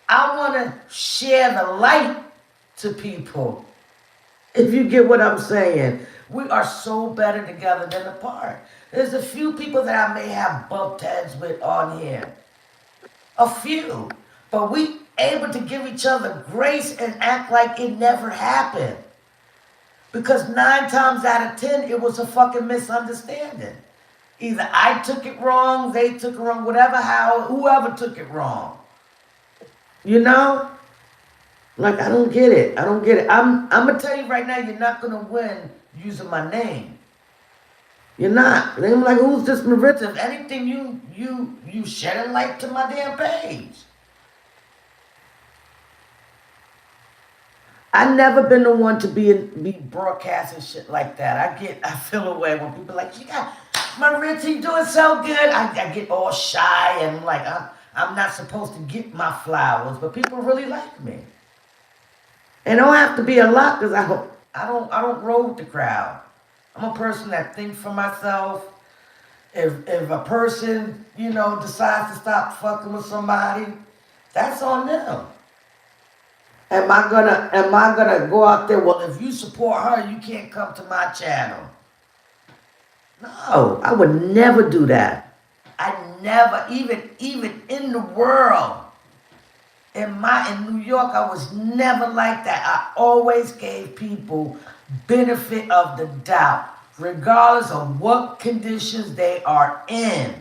I want to share the light to people. If you get what I'm saying, we are so better together than apart. There's a few people that I may have bumped heads with on here. A few. But we able to give each other grace and act like it never happened. Because 9 times out of 10, it was a fucking misunderstanding. Either I took it wrong, they took it wrong, whoever took it wrong. You know? Like, I don't get it. I don't get it. I'm going to tell you right now, you're not going to win using my name. You're not. And I'm like, who's this Maritza? If anything, you shedding light to my damn page. I never been the one to be broadcasting shit like that. I feel away when people are like, you got Maritza, you doing so good. I get all shy and like I'm not supposed to get my flowers, but people really like me. And it don't have to be a lot because I don't roll with the crowd. I'm a person that thinks for myself. If a person, decides to stop fucking with somebody, that's on them. Am I gonna go out there? Well, if you support her, you can't come to my channel. No, I would never do that. I never, even in the world, in New York, I was never like that. I always gave people benefit of the doubt, regardless of what conditions they are in.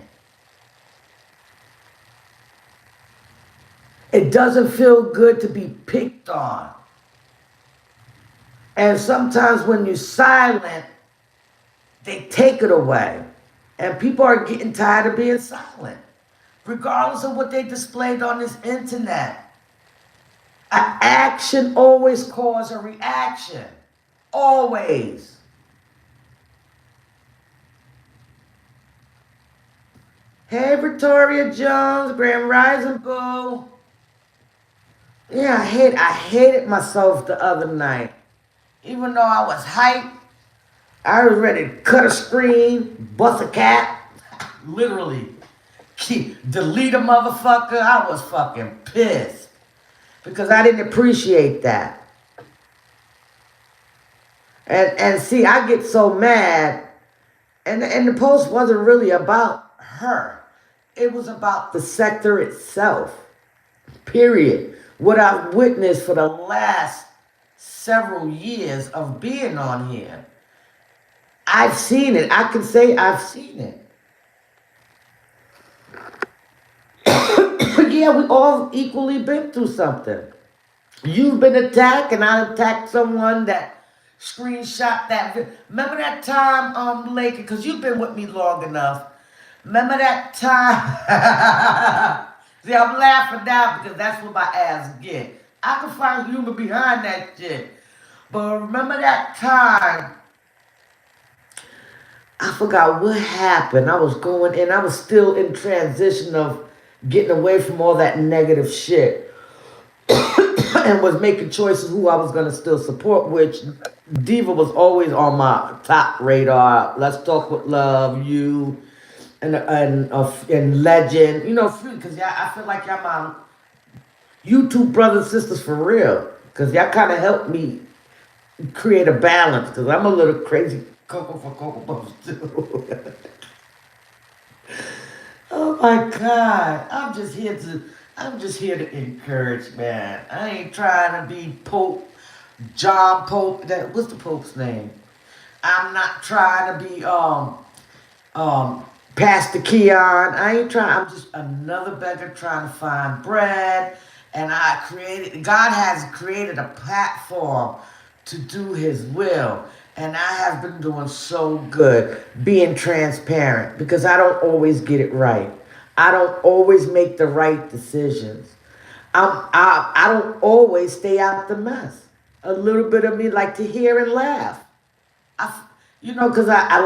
It doesn't feel good to be picked on. And sometimes when you're silent, they take it away. And people are getting tired of being silent, regardless of what they displayed on this internet. An action always causes a reaction. Always. Hey, Victoria Jones, Grand Rising Boo. Yeah, I hated myself the other night. Even though I was hyped, I was ready to cut a screen, bust a cap, literally delete a motherfucker. I was fucking pissed because I didn't appreciate that. And see, I get so mad, and the post wasn't really about her. It was about the sector itself, period. What I've witnessed for the last several years of being on here. I've seen it. I can say I've seen it. Yeah, we all equally been through something. You've been attacked, and I attacked someone that screenshot that video. Remember that time, Lake, because you've been with me long enough. Remember that time? See, I'm laughing now because that's what my ass get. I can find humor behind that shit. But remember that time? I forgot what happened. I was going in. I was still in transition of getting away from all that negative shit. And was making choices who I was going to still support, which Diva was always on my top radar. Let's Talk with Love, you, and Legend, because I feel like y'all my YouTube brothers and sisters for real, because y'all kind of helped me create a balance, because I'm a little crazy Cocoa for Cocoa Puffs too. Oh my God, I'm just here to encourage, man. I ain't trying to be John Pope. What's the Pope's name? I'm not trying to be Pastor Keon. I ain't trying. I'm just another beggar trying to find bread. And God has created a platform to do his will. And I have been doing so good being transparent because I don't always get it right. I don't always make the right decisions. I don't always stay out the mess. A little bit of me like to hear and laugh. Because I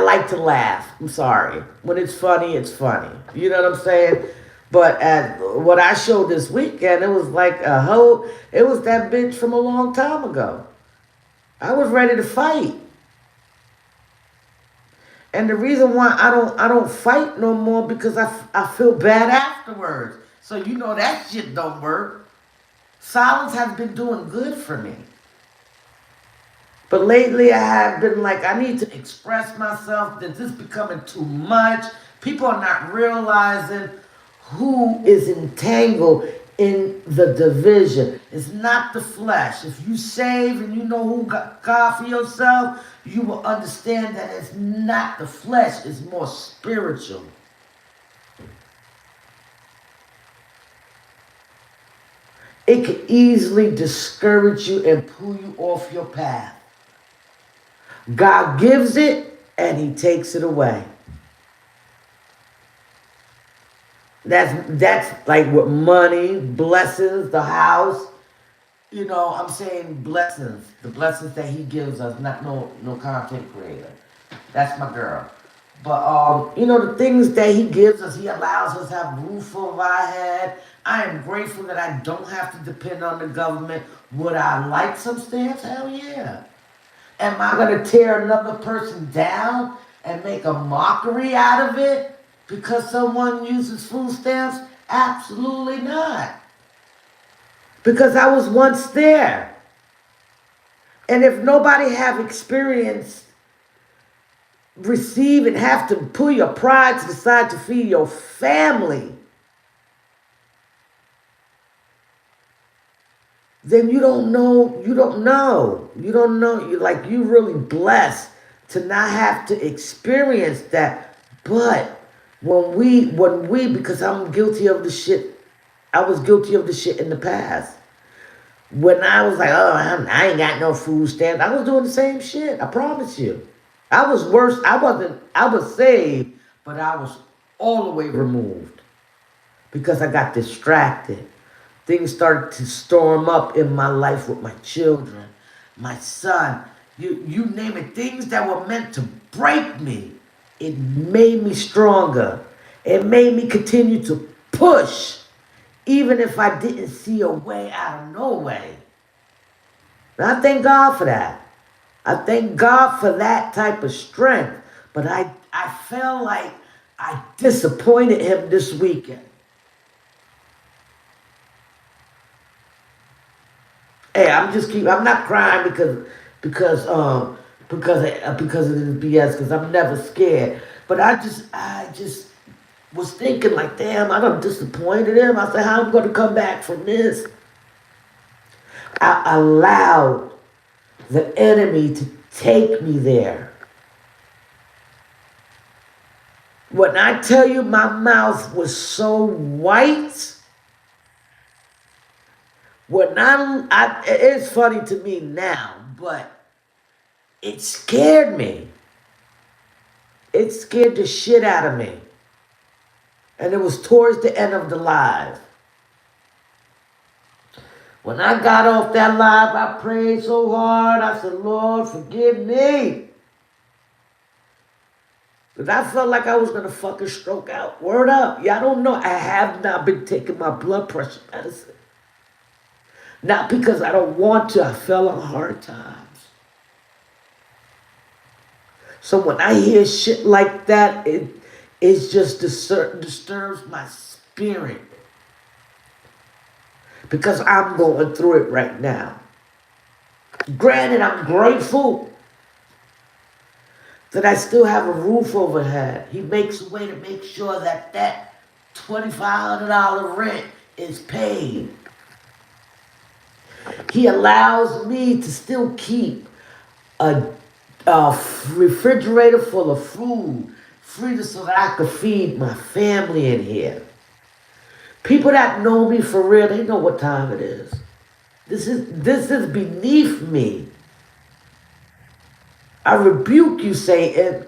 like to laugh. I'm sorry. When it's funny, it's funny. You know what I'm saying? But what I showed this weekend, it was like it was that bitch from a long time ago. I was ready to fight. And the reason why I don't fight no more because I feel bad afterwards. So you know that shit don't work. Silence has been doing good for me. But lately I have been like, I need to express myself. That this is becoming too much. People are not realizing who is entangled in the division. It's not the flesh. If you save and you know who God for yourself, you will understand that it's not the flesh. It's more spiritual. It can easily discourage you and pull you off your path. God gives it and he takes it away. That's like with money, blessings, the house. You know, I'm saying blessings. The blessings that he gives us, not no content creator. That's my girl. But you know, the things that he gives us, he allows us to have a roof over our head. I am grateful that I don't have to depend on the government. Would I like some stamps? Hell yeah. Am I going to tear another person down and make a mockery out of it because someone uses food stamps? Absolutely not. Because I was once there. And if nobody have experienced, receive and have to pull your pride to the side to feed your family, then you don't know. You're like, you really blessed to not have to experience that. But when we, because I'm guilty of the shit, I was guilty of the shit in the past. When I was like, oh, I ain't got no food stamps, I was doing the same shit. I promise you. I was worse. I was saved, but I was all the way removed because I got distracted. Things started to storm up in my life with my children, my son, you name it. Things that were meant to break me, it made me stronger. It made me continue to push, even if I didn't see a way out of no way. And I thank God for that. I thank God for that type of strength. But I felt like I disappointed him this weekend. Hey, I'm not crying because of this BS, because I'm never scared. But I just was thinking like, damn, I done disappointed him. I said, how am I going to come back from this? I allowed the enemy to take me there. When I tell you my mouth was so white, it's funny to me now, but it scared me. It scared the shit out of me. And it was towards the end of the live. When I got off that live, I prayed so hard. I said, Lord, forgive me. Because I felt like I was going to fucking stroke out. Word up. Y'all don't know. I have not been taking my blood pressure medicine. Not because I don't want to. I fell on hard times. So when I hear shit like that, it just disturbs my spirit. Because I'm going through it right now. Granted, I'm grateful that I still have a roof overhead. He makes a way to make sure that $2,500 rent is paid. He allows me to still keep a refrigerator full of food, freezer, so that I could feed my family in here. People that know me for real, they know what time it is. This is beneath me. I rebuke you, Satan.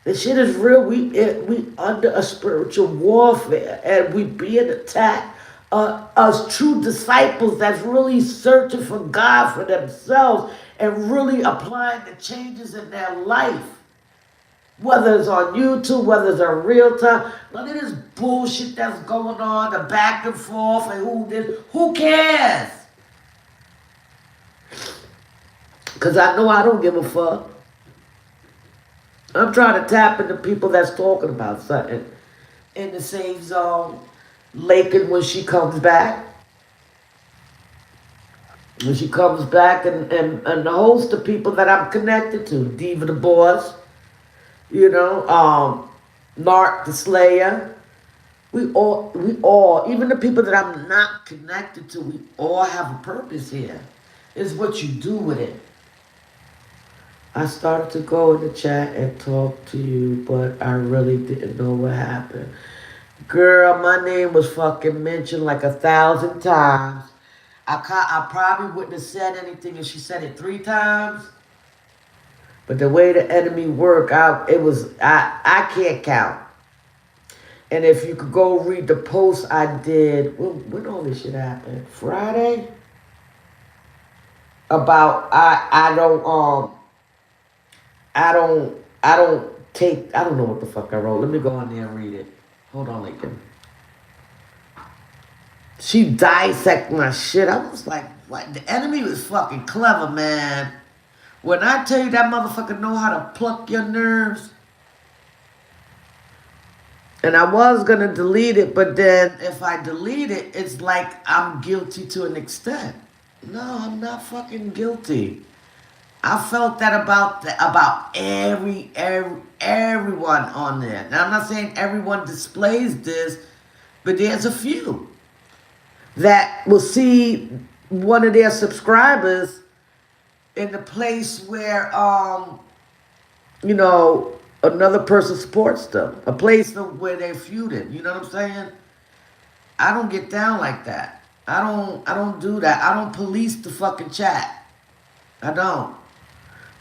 This shit is real. We under a spiritual warfare, and we being attacked. Us true disciples that's really searching for God for themselves and really applying the changes in their life. Whether it's on YouTube, whether it's on real time. Look at this bullshit that's going on, the back and forth, and who cares? Because I know I don't give a fuck. I'm trying to tap into people that's talking about something in the same zone. Lakin when she comes back. When she comes back and the host of people that I'm connected to. Diva the Boss. You know, Narc the Slayer. We all, even the people that I'm not connected to, we all have a purpose here. It's what you do with it. I started to go in the chat and talk to you, but I really didn't know what happened. Girl, my name was fucking mentioned like 1,000 times. I probably wouldn't have said anything if she said it 3 times. But the way the enemy work, I can't count. And if you could go read the post I did, when all this shit happened? Friday? About I don't take, I don't know what the fuck I wrote. Let me go on there and read it. Hold on, Lincoln. She dissected my shit. I was like, what? The enemy was fucking clever, man. When I tell you that motherfucker know how to pluck your nerves. And I was going to delete it, but then if I delete it, it's like I'm guilty to an extent. No, I'm not fucking guilty. I felt that about everyone on there. Now, I'm not saying everyone displays this, but there's a few that will see one of their subscribers in the place where, you know, another person supports them. A place where they're feuding. You know what I'm saying? I don't get down like that. I don't do that. I don't police the fucking chat. I don't.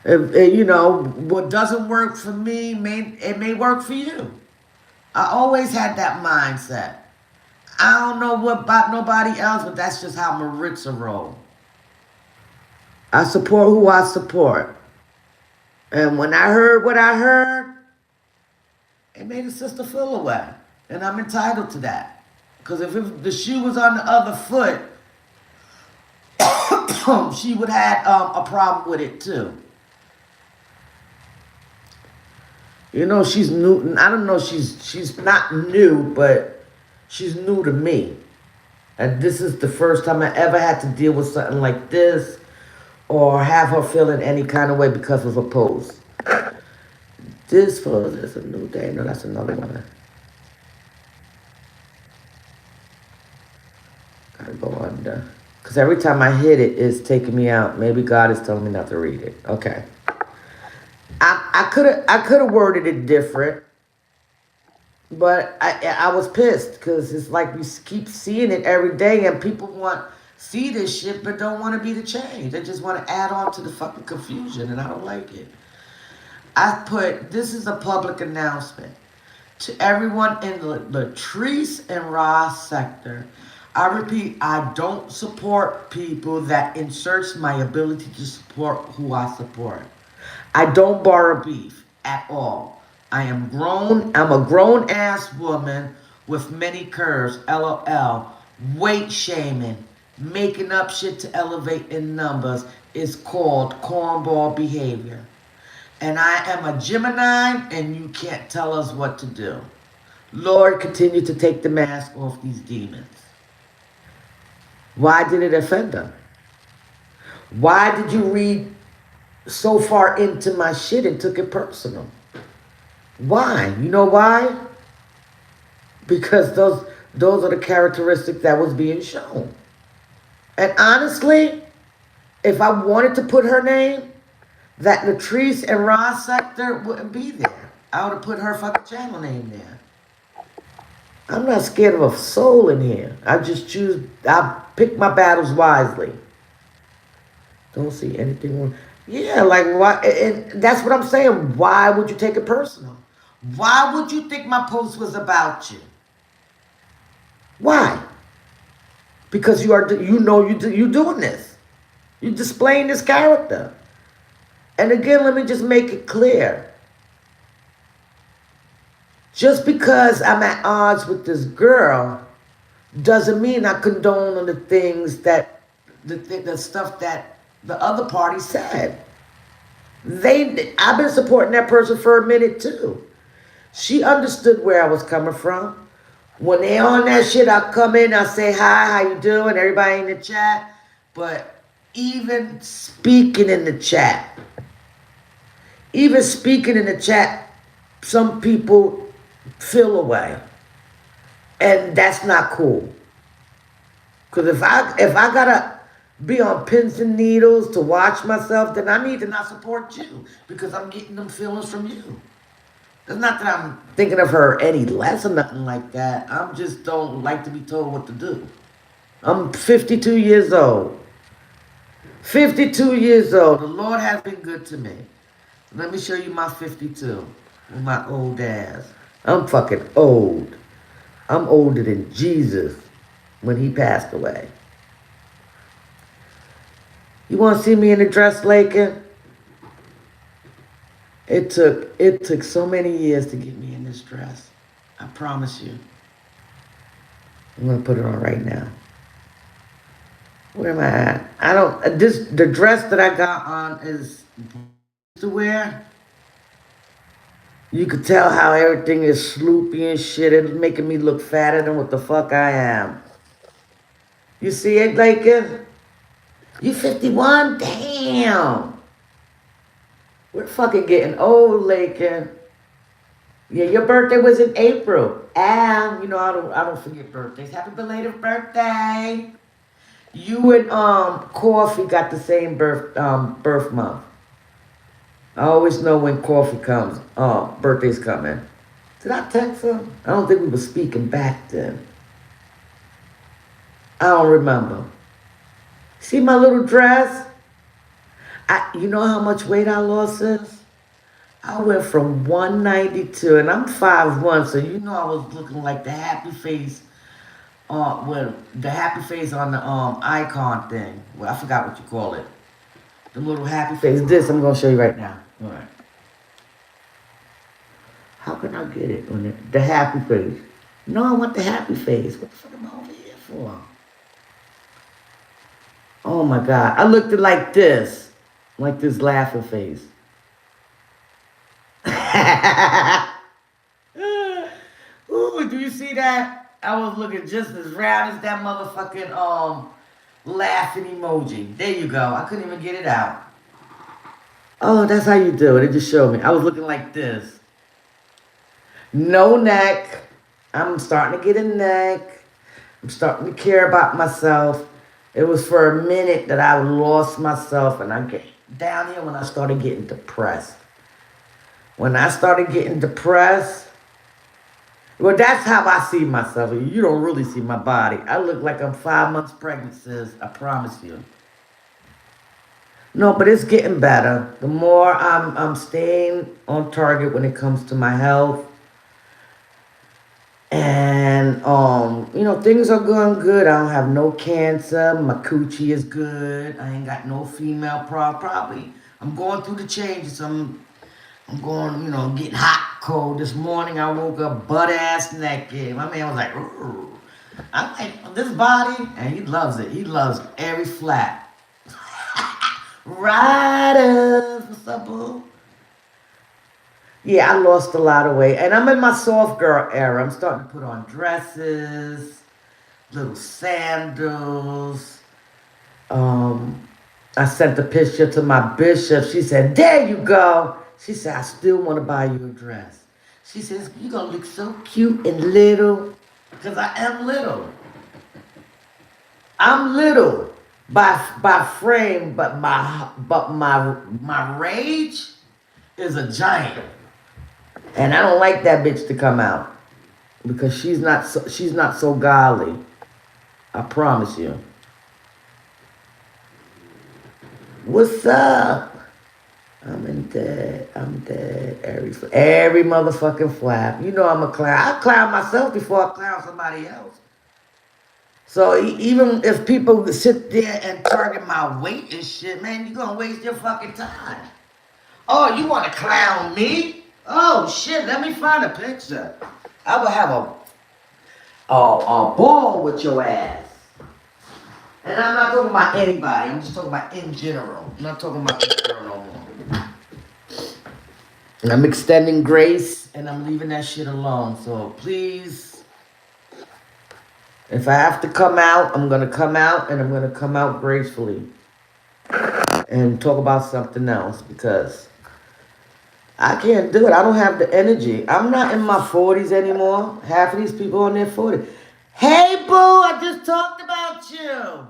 You know, what doesn't work for me, it may work for you. I always had that mindset. I don't know what about nobody else, but that's just how Maritza roll. I support who I support. And when I heard what I heard, it made a sister feel away. And I'm entitled to that. Because if the shoe was on the other foot, she would have had a problem with it too. You know, she's new. I don't know, she's not new, but she's new to me. And this is the first time I ever had to deal with something like this or have her feel in any kind of way because of a post. This photo is a new day. No, that's another one. Gotta go under. Because every time I hit it, it's taking me out. Maybe God is telling me not to read it. Okay. I could have worded it different. But I was pissed because it's like we keep seeing it every day and people see this shit but don't want to be the change. They just want to add on to the fucking confusion and I don't like it. I put, this is a public announcement to everyone in the Latrice and Ross sector. I repeat, I don't support people that inserts my ability to support who I support. I don't borrow beef at all. I am grown. I'm a grown-ass woman with many curves, LOL. Weight shaming, making up shit to elevate in numbers is called cornball behavior. And I am a Gemini, and you can't tell us what to do. Lord, continue to take the mask off these demons. Why did it offend them? Why did you read so far into my shit and took it personal? Why? You know why? Because those are the characteristics that was being shown. And honestly, if I wanted to put her name, that Latrice and Ross sector wouldn't be there. I would have put her fucking channel name there. I'm not scared of a soul in here. I pick my battles wisely. Don't see anything wrong. Yeah, like why? And that's what I'm saying. Why would you take it personal? Why would you think my post was about you? Why? Because you're doing this. You're displaying this character. And again, let me just make it clear. Just because I'm at odds with this girl doesn't mean I condone on the things that the stuff that the other party said. I've been supporting that person for a minute too. She understood where I was coming from. When they on that shit, I come in, I say hi, how you doing? Everybody in the chat. But even speaking in the chat, some people feel away. And that's not cool. Because if I gotta be on pins and needles to watch myself, then I need to not support you. Because I'm getting them feelings from you. It's not that I'm thinking of her any less or nothing like that. I just don't like to be told what to do. I'm 52 years old. 52 years old. The Lord has been good to me. Let me show you my 52 with my old ass. I'm fucking old. I'm older than Jesus when he passed away. You want to see me in a dress, Lakin? It took so many years to get me in this dress. I promise you. I'm gonna put it on right now. Where am I at? The dress that I got on is to wear. You could tell how everything is sloopy and shit. It's making me look fatter than what the fuck I am. You see it, Lakin? You 51? Damn. We're fucking getting old, Lakin. Yeah, your birthday was in April. Al, you know I don't forget birthdays. Happy belated birthday. You and Coffee got the same birth month. I always know when Coffee comes. Birthday's coming. Did I text him? I don't think we were speaking back then. I don't remember. See my little dress? You know how much weight I lost since? I went from 192, and I'm 5'1", so you know I was looking like the happy face, with the happy face on the icon thing. Well, I forgot what you call it. The little happy face. This I'm gonna show you right now. All right. How can I get it on the happy face? No, I want the happy face. What the fuck am I over here for? Oh my God, I looked like this laughing face. Ooh, do you see that? I was looking just as round as that motherfucking laughing emoji. There you go. I couldn't even get it out. Oh, that's how you do it. It just showed me. I was looking like this. No neck. I'm starting to get a neck. I'm starting to care about myself. It was for a minute that I lost myself, and I get down here when I started getting depressed. When I started getting depressed, well, that's how I see myself. You don't really see my body. I look like I'm 5 months pregnant, sis. I promise you. No, but it's getting better. The more I'm staying on target when it comes to my health. And, things are going good. I don't have no cancer. My coochie is good. I ain't got no female probably. I'm going through the changes. I'm going, getting hot, cold. This morning I woke up butt-ass naked. My man was like, ooh. I'm like, this body, and he loves it. He loves every flat. Riders, what's up, boo? Yeah, I lost a lot of weight. And I'm in my soft girl era. I'm starting to put on dresses, little sandals. I sent a picture to my bishop. She said, there you go. She said, I still want to buy you a dress. She says, you're going to look so cute and little. Because I am little. I'm little by frame, but my rage is a giant. And I don't like that bitch to come out. Because she's not so godly. I promise you. What's up? I'm dead. Every motherfucking flap. You know I'm a clown. I clown myself before I clown somebody else. So even if people sit there and target my weight and shit, man, you're gonna waste your fucking time. Oh, you wanna clown me? Oh shit, let me find a picture. I would have a ball with your ass. And I'm not talking about anybody. I'm just talking about in general. I'm not talking about this girl no more. And I'm extending grace and I'm leaving that shit alone. So please, if I have to come out, I'm going to come out and I'm going to come out gracefully and talk about something else because I can't do it. I don't have the energy. I'm not in my 40s anymore. Half of these people on their 40s. Hey, boo, I just talked about you.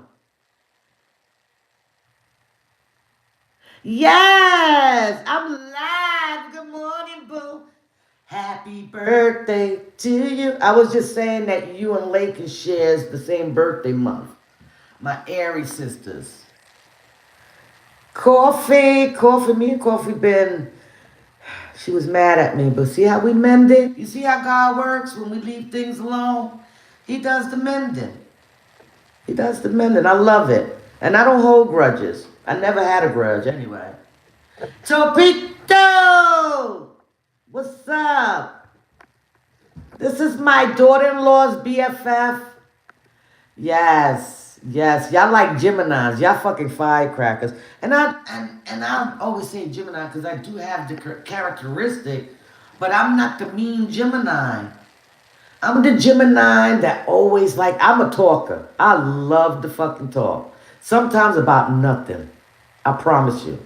Yes, I'm live. Good morning, boo. Happy birthday to you. I was just saying that you and Lakin shares the same birthday month. My Aries sisters. Coffee, me and Coffee been, she was mad at me, but see how we mended? You see how God works when we leave things alone? He does the mending. He does the mending. I love it. And I don't hold grudges. I never had a grudge anyway. Topito! What's up? This is my daughter-in-law's BFF. Yes, yes. Y'all like Geminis. Y'all fucking firecrackers. And I always say Gemini because I do have the characteristic, but I'm not the mean Gemini. I'm the Gemini that always like, I'm a talker. I love to fucking talk. Sometimes about nothing. I promise you.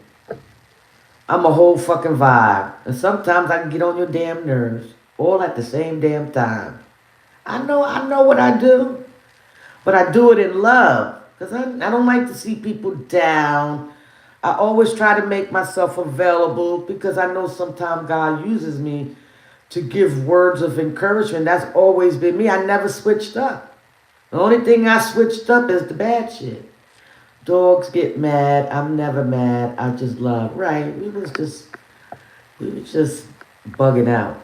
I'm a whole fucking vibe. And sometimes I can get on your damn nerves. All at the same damn time. I know what I do. But I do it in love. Because I don't like to see people down. I always try to make myself available because I know sometimes God uses me to give words of encouragement. That's always been me. I never switched up. The only thing I switched up is the bad shit. Dogs get mad. I'm never mad. I just love. Right. We was just bugging out.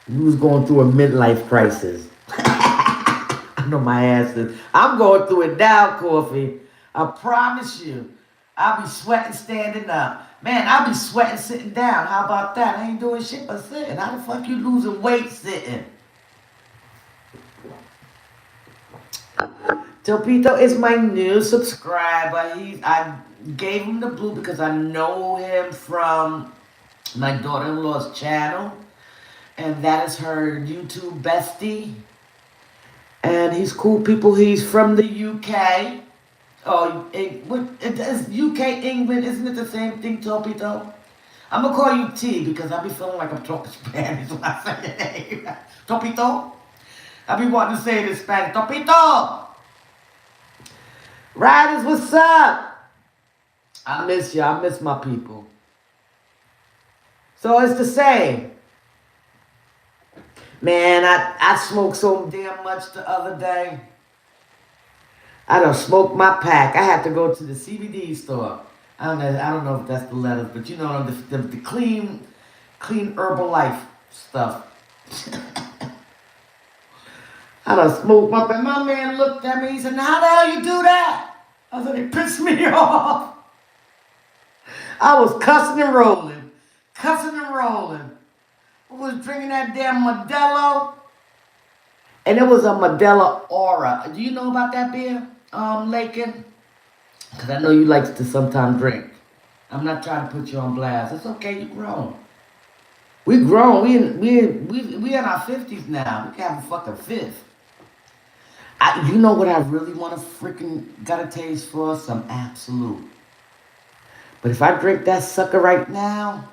We was going through a midlife crisis. I know my ass is. I'm going through it now, Coffee. I promise you. I'll be sweating standing up. Man, I'll be sweating sitting down. How about that? I ain't doing shit but sitting. How the fuck you losing weight sitting? Topito is my new subscriber. I gave him the blue because I know him from my daughter-in-law's channel. And that is her YouTube bestie. And he's cool people. He's from the UK. Oh, it is UK, England. Isn't it the same thing, Topito? I'm going to call you T because I be feeling like I'm talking Spanish when I say your name. Topito? I be wanting to say it in Spanish. Topito! Riders, what's up? I miss you. I miss my people. So it's the same. Man, I smoked so damn much the other day. I done smoked my pack. I had to go to the CBD store. I don't know if that's the letters, but you know the clean Herbalife stuff. I done smoked my pack. My man looked at me. He said, "Now how the hell you do that?" I said, "It pissed me off." I was cussing and rolling. I was drinking that damn Modelo. And it was a Modelo Aura. Do you know about that beer, Lakin? Because I know you like to sometimes drink. I'm not trying to put you on blast. It's okay, you grown. We grown. We in our 50s now. We can have a fucking fifth. You know what I really want to freaking got a taste for? Some Absolute. But if I drink that sucker right now,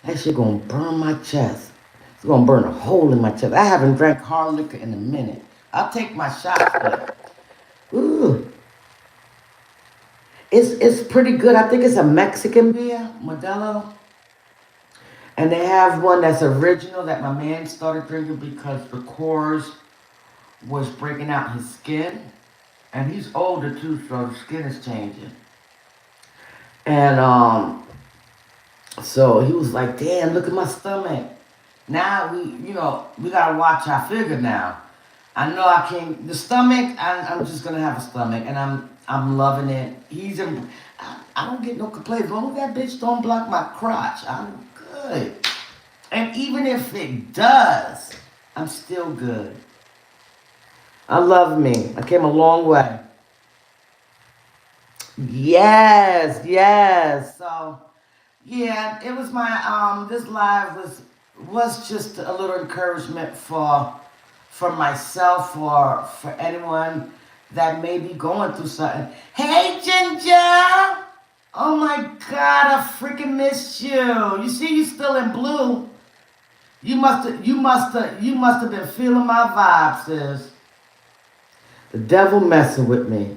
that shit gonna burn my chest. It's gonna burn a hole in my chest. I haven't drank hard liquor in a minute. I'll take my shots, but ooh. It's pretty good. I think it's a Mexican beer, Modelo. And they have one that's original that my man started drinking because the Coors was breaking out his skin. And he's older too, so the skin is changing. And so he was like, "Damn, look at my stomach." Now we gotta watch our figure now. I know I can't. The stomach, I'm just gonna have a stomach, and I'm loving it. I don't get no complaints. As long as that bitch don't block my crotch, I'm good. And even if it does, I'm still good. I love me. I came a long way. Yes. So, Yeah, it was my this live was just a little encouragement for myself or for anyone that may be going through something. Hey Ginger! Oh my god, I freaking missed you. You see you still in blue. You must have been feeling my vibes, sis. The devil messing with me.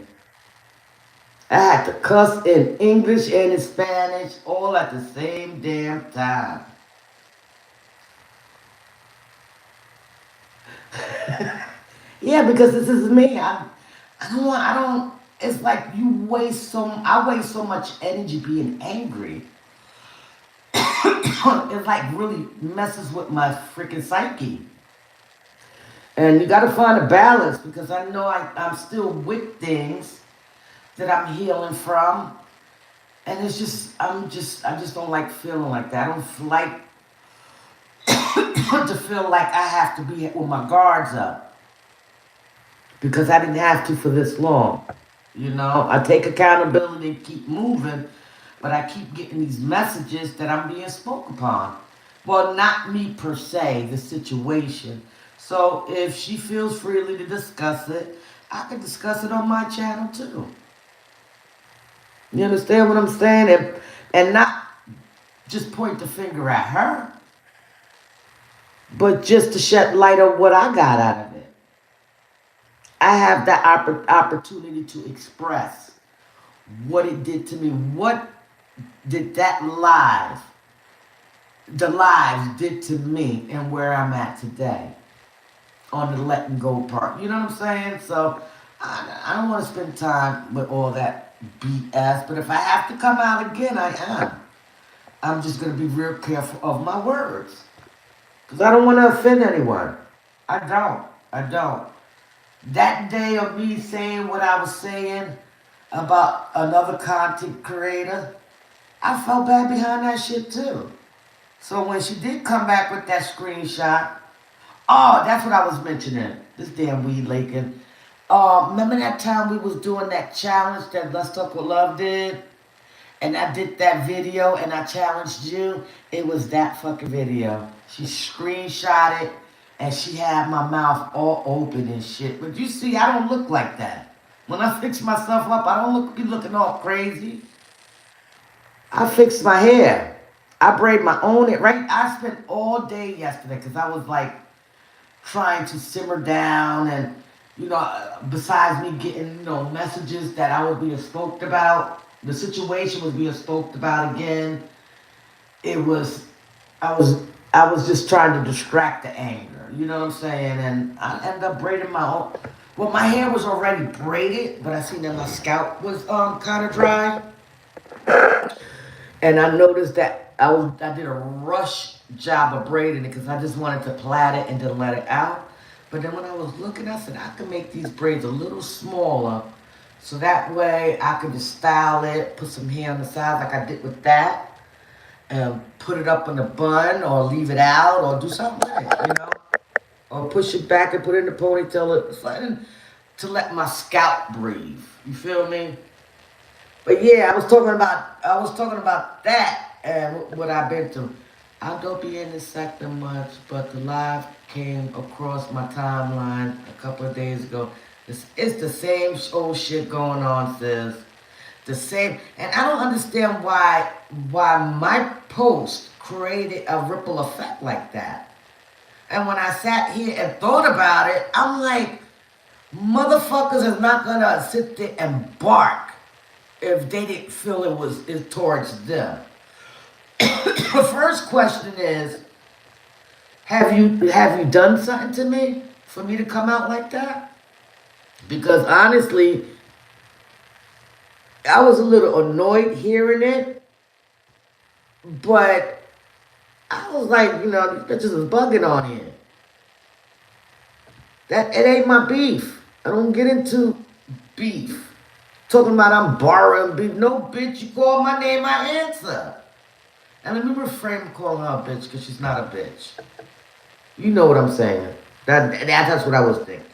I had to cuss in English and in Spanish all at the same damn time. Yeah, because this is me. I don't, it's like I waste so much energy being angry. It like really messes with my freaking psyche. And you gotta find a balance because I know I'm still with things that I'm healing from. And it's just, I just don't like feeling like that. I don't like to feel like I have to be with my guards up because I didn't have to for this long. You know, I take accountability and keep moving, but I keep getting these messages that I'm being spoke upon. Well, not me per se, the situation. So if she feels freely to discuss it, I can discuss it on my channel too. You understand what I'm saying? And not just point the finger at her, but just to shed light on what I got out of it. I have that opportunity to express what it did to me. What did the lives did to me and where I'm at today on the letting go part. You know what I'm saying? So I don't want to spend time with all that BS, but if I have to come out again, I am. I'm just going to be real careful of my words because I don't want to offend anyone. I don't. That day of me saying what I was saying about another content creator, I felt bad behind that shit too. So when she did come back with that screenshot, oh, that's what I was mentioning. This damn weed Lakin. Remember that time we was doing that challenge that Let's Talk with Love did? And I did that video and I challenged you. It was that fucking video. She screenshot it and she had my mouth all open and shit. But you see, I don't look like that. When I fix myself up, I don't be looking all crazy. I fixed my hair. I braid my own hair, right? I spent all day yesterday because I was like trying to simmer down and, besides me getting, messages that I was being spoke about, the situation was being spoke about again. It was, I was just trying to distract the anger, you know what I'm saying? And I ended up braiding my own. Well, my hair was already braided, but I seen that my scalp was kind of dry. And I noticed that I did a rush job of braiding it because I just wanted to plait it and then let it out. But then when I was looking, I said I could make these braids a little smaller, so that way I could just style it, put some hair on the side like I did with that, and put it up in a bun or leave it out or do something with it, or push it back and put it in the ponytail, something to let my scalp breathe. You feel me? But yeah, I was talking about that and what I've been through. I don't be in this sector much, but the live came across my timeline a couple of days ago. It's the same old shit going on, sis. The same, and I don't understand why my post created a ripple effect like that. And when I sat here and thought about it, I'm like, motherfuckers is not gonna sit there and bark if they didn't feel it towards them. The first question is, have you done something to me for me to come out like that? Because honestly, I was a little annoyed hearing it, but I was like, these bitches is bugging on here. That it ain't my beef. I don't get into beef. Talking about I'm borrowing beef. No, bitch, you call my name, I answer. And let me refrain from calling her a bitch because she's not a bitch. You know what I'm saying. That's what I was thinking.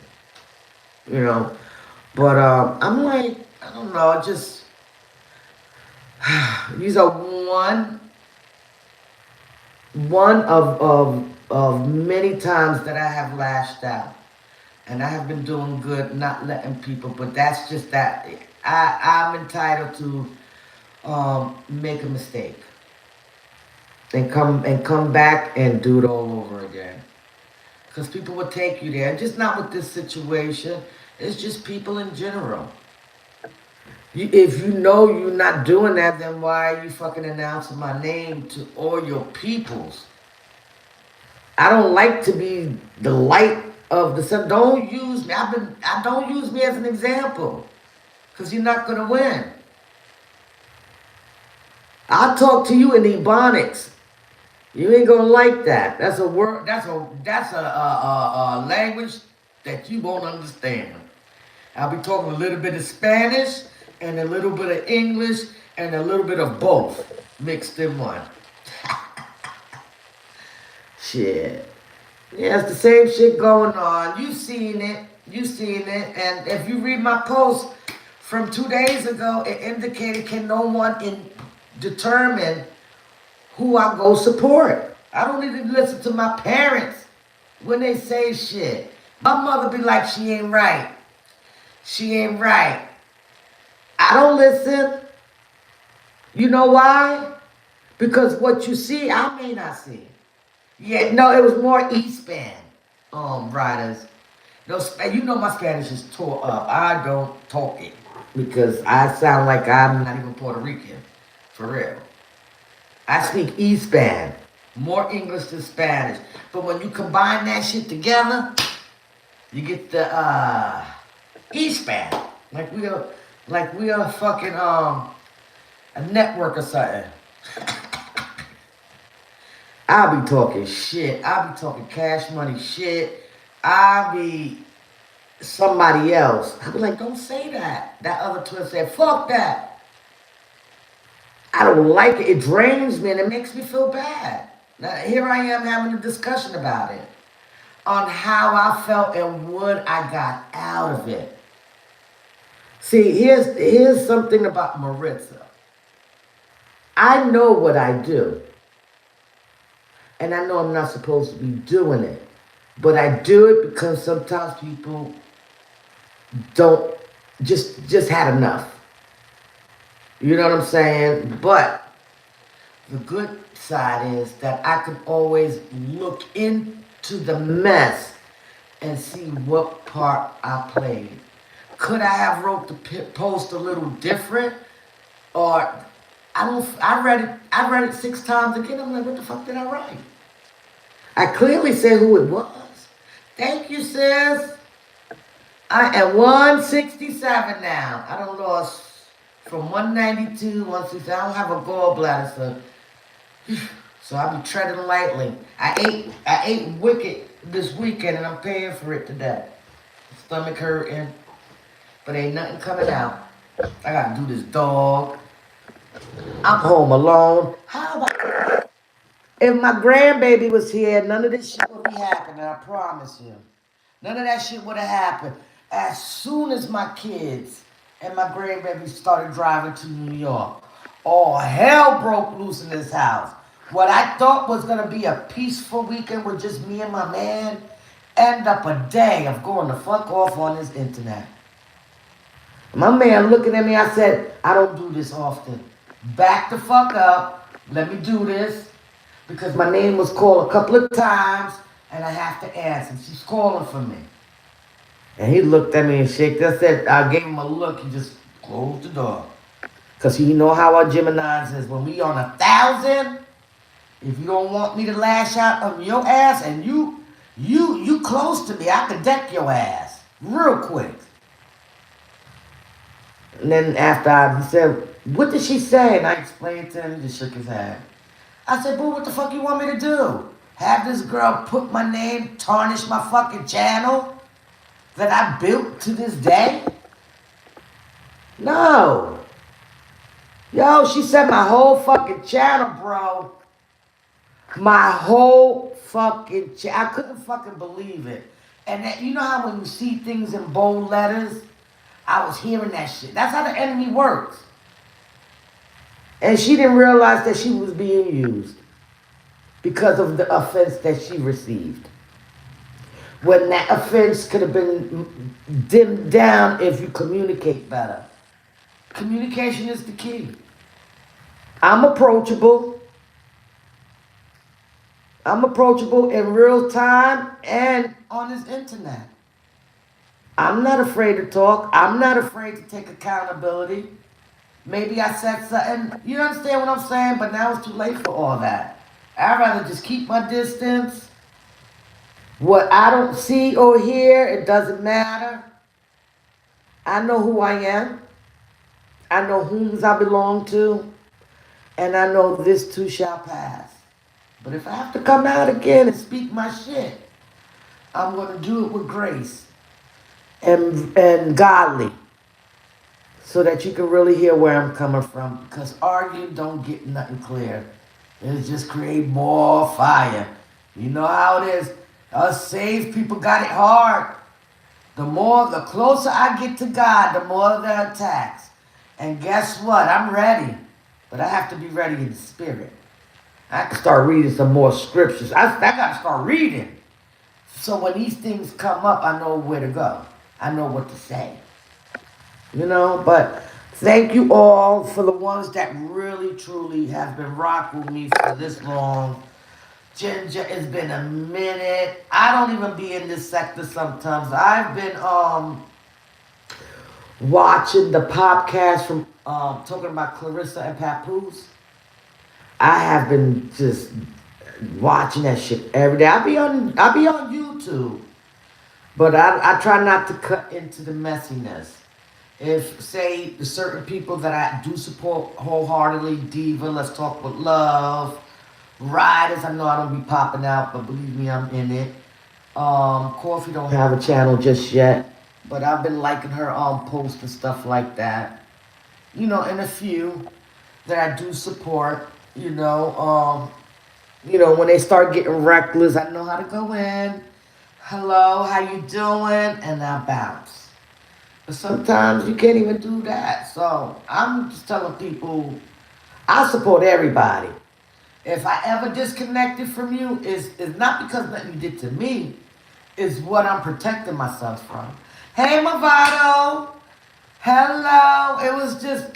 But I'm like, I don't know, just, these are one, one of many times that I have lashed out. And I have been doing good, not letting people, but that's just that. I'm entitled to make a mistake and come back and do it all over again. Because people will take you there. Just not with this situation. It's just people in general. If you know you're not doing that, then why are you fucking announcing my name to all your peoples? I don't like to be the light of the sun. Don't use me. I don't use me as an example. Because you're not gonna win. I'll talk to you in Ebonics. You ain't gonna like that. That's a word. That's a language that you won't understand. I'll be talking a little bit of Spanish and a little bit of English and a little bit of both mixed in one. Shit. Yeah, it's the same shit going on. You seen it. And if you read my post from 2 days ago, it indicated can no one determine who I go support. I don't even listen to my parents when they say shit. My mother be like, she ain't right. She ain't right. I don't listen. You know why? Because what you see, I may not see. Yeah, no, it was more Eastpan riders. No, you know my Spanish is tore up. I don't talk it because I sound like I'm not even Puerto Rican, for real. I speak Eastpan, more English than Spanish. But when you combine that shit together, you get the Eastpan. Like we are fucking a network or something. I'll be talking shit. I'll be talking cash money shit. I'll be somebody else. I'll be like, don't say that. That other twin said, fuck that. I don't like it. It drains me and it makes me feel bad. Now, here I am having a discussion about it. On how I felt and what I got out of it. See, here's something about Maritza. I know what I do. And I know I'm not supposed to be doing it. But I do it because sometimes people don't just had enough. You know what I'm saying? But the good side is that I can always look into the mess and see what part I played. Could I have wrote the post a little different? Or I read it 6 times again. I'm like, what the fuck did I write? I clearly said who it was. Thank you, sis. I am 167 now. I don't lost from 192, 160. I don't have a gallbladder, so I'll be treading lightly. I ate wicked this weekend, and I'm paying for it today. Stomach hurting, but ain't nothing coming out. I gotta do this dog. I'm home alone. How about if my grandbaby was here? None of this shit would be happening. I promise you. None of that shit would have happened. As soon as my kids and my grandbaby started driving to New York, all hell broke loose in this house. What I thought was going to be a peaceful weekend with just me and my man, end up a day of going the fuck off on this internet. My man looking at me, I said, I don't do this often. Back the fuck up. Let me do this. Because my name was called a couple of times, and I have to answer. She's calling for me. And he looked at me and shook. I said, I gave him a look. He just closed the door. Because he know how our Geminis is. When we on 1,000, if you don't want me to lash out on your ass, and you close to me, I can deck your ass real quick. And then after he said, what did she say? And I explained to him. He just shook his head. I said, boo, what the fuck you want me to do? Have this girl put my name, tarnish my fucking channel that I built to this day? No. Yo, she said my whole fucking channel, bro. My whole fucking channel. I couldn't fucking believe it. And that, you know how when you see things in bold letters? I was hearing that shit. That's how the enemy works. And she didn't realize that she was being used. because of the offense that she received. When that offense could have been dimmed down if you communicate better. Communication is the key. I'm approachable. I'm approachable in real time and on this internet. I'm not afraid to talk. I'm not afraid to take accountability. Maybe I said something, you understand what I'm saying? But now it's too late for all that. I'd rather just keep my distance. What I don't see or hear, it doesn't matter. I know who I am. I know whom I belong to. And I know this too shall pass. But if I have to come out again and speak my shit, I'm going to do it with grace and godly, so that you can really hear where I'm coming from. Because arguing don't get nothing clear. It just create more fire. You know how it is. Us saved people got it hard. The closer I get to God, the more the attacks. And guess what? I'm ready. But I have to be ready in the spirit. I can start reading some more scriptures. I got to start reading. So when these things come up, I know where to go. I know what to say. You know, but thank you all for the ones that really, truly have been rocking with me for this long. Ginger, it's been a minute. I don't even be in this sector sometimes. I've been watching the podcast from talking about Clarissa and Papoose. I have been just watching that shit every day. I'll be on YouTube, but I try not to cut into the messiness. If, say, the certain people that I do support wholeheartedly, Diva, Let's Talk With Love, Riders, I know I don't be popping out, but believe me, I'm in it. Coffee don't have a channel just yet, but I've been liking her posts and stuff like that. You know, and a few that I do support. You know, when they start getting reckless, I know how to go in. Hello, how you doing? And I bounce. But sometimes you can't even do that. So I'm just telling people, I support everybody. If I ever disconnected from you, it's not because nothing you did to me. It's what I'm protecting myself from. Hey, Movado. Hello. It was just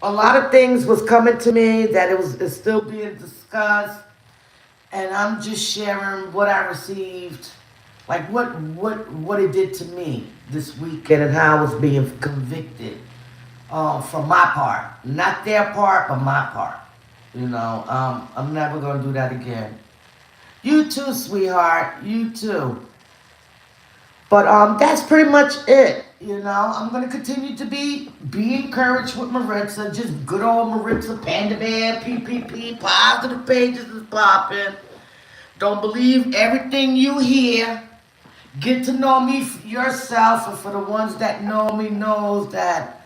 a lot of things was coming to me that it's still being discussed. And I'm just sharing what I received, like what it did to me this weekend and how I was being convicted from my part. Not their part, but my part. You know, I'm never going to do that again. You too, sweetheart. You too. But that's pretty much it. You know, I'm going to continue to be encouraged with Maritza. Just good old Maritza, Panda Bear, PPP, positive pages is popping. Don't believe everything you hear. Get to know me yourself. And for the ones that know me knows that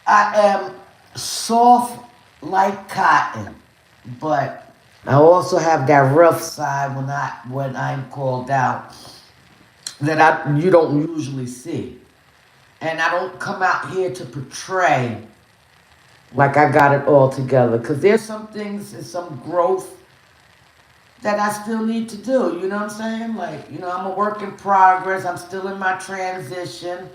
I am soft like cotton. But I also have that rough side when I'm called out that you don't usually see. And I don't come out here to portray like I got it all together. Because there's some things and some growth that I still need to do. You know what I'm saying? Like, you know, I'm a work in progress. I'm still in my transition.